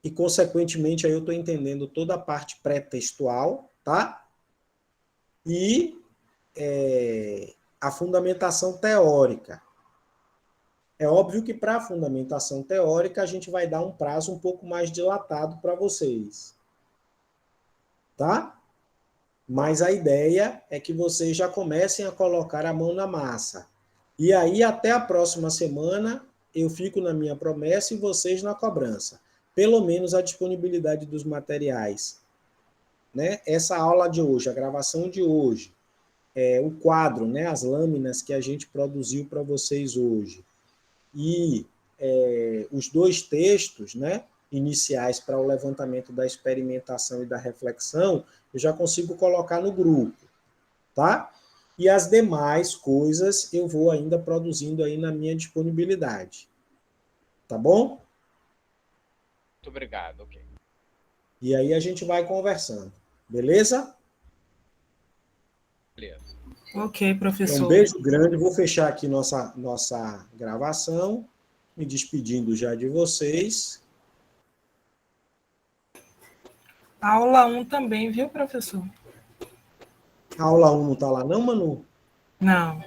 e, consequentemente, aí eu estou entendendo toda a parte pré-textual, tá? E a fundamentação teórica. É óbvio que para a fundamentação teórica a gente vai dar um prazo um pouco mais dilatado para vocês. Tá? Mas a ideia é que vocês já comecem a colocar a mão na massa. E aí, até a próxima semana, eu fico na minha promessa e vocês na cobrança. Pelo menos a disponibilidade dos materiais. Né? Essa aula de hoje, a gravação de hoje, o quadro, né? As lâminas que a gente produziu para vocês hoje. E os 2 textos, né, iniciais para o levantamento da experimentação e da reflexão, eu já consigo colocar no grupo, tá? E as demais coisas eu vou ainda produzindo aí na minha disponibilidade. Tá bom? Muito obrigado, ok. E aí a gente vai conversando. Beleza? Beleza. Ok, professor. Então, um beijo grande. Vou fechar aqui nossa gravação, me despedindo já de vocês. Aula 1 também, viu, professor? A aula 1 não está lá não, Manu? Não.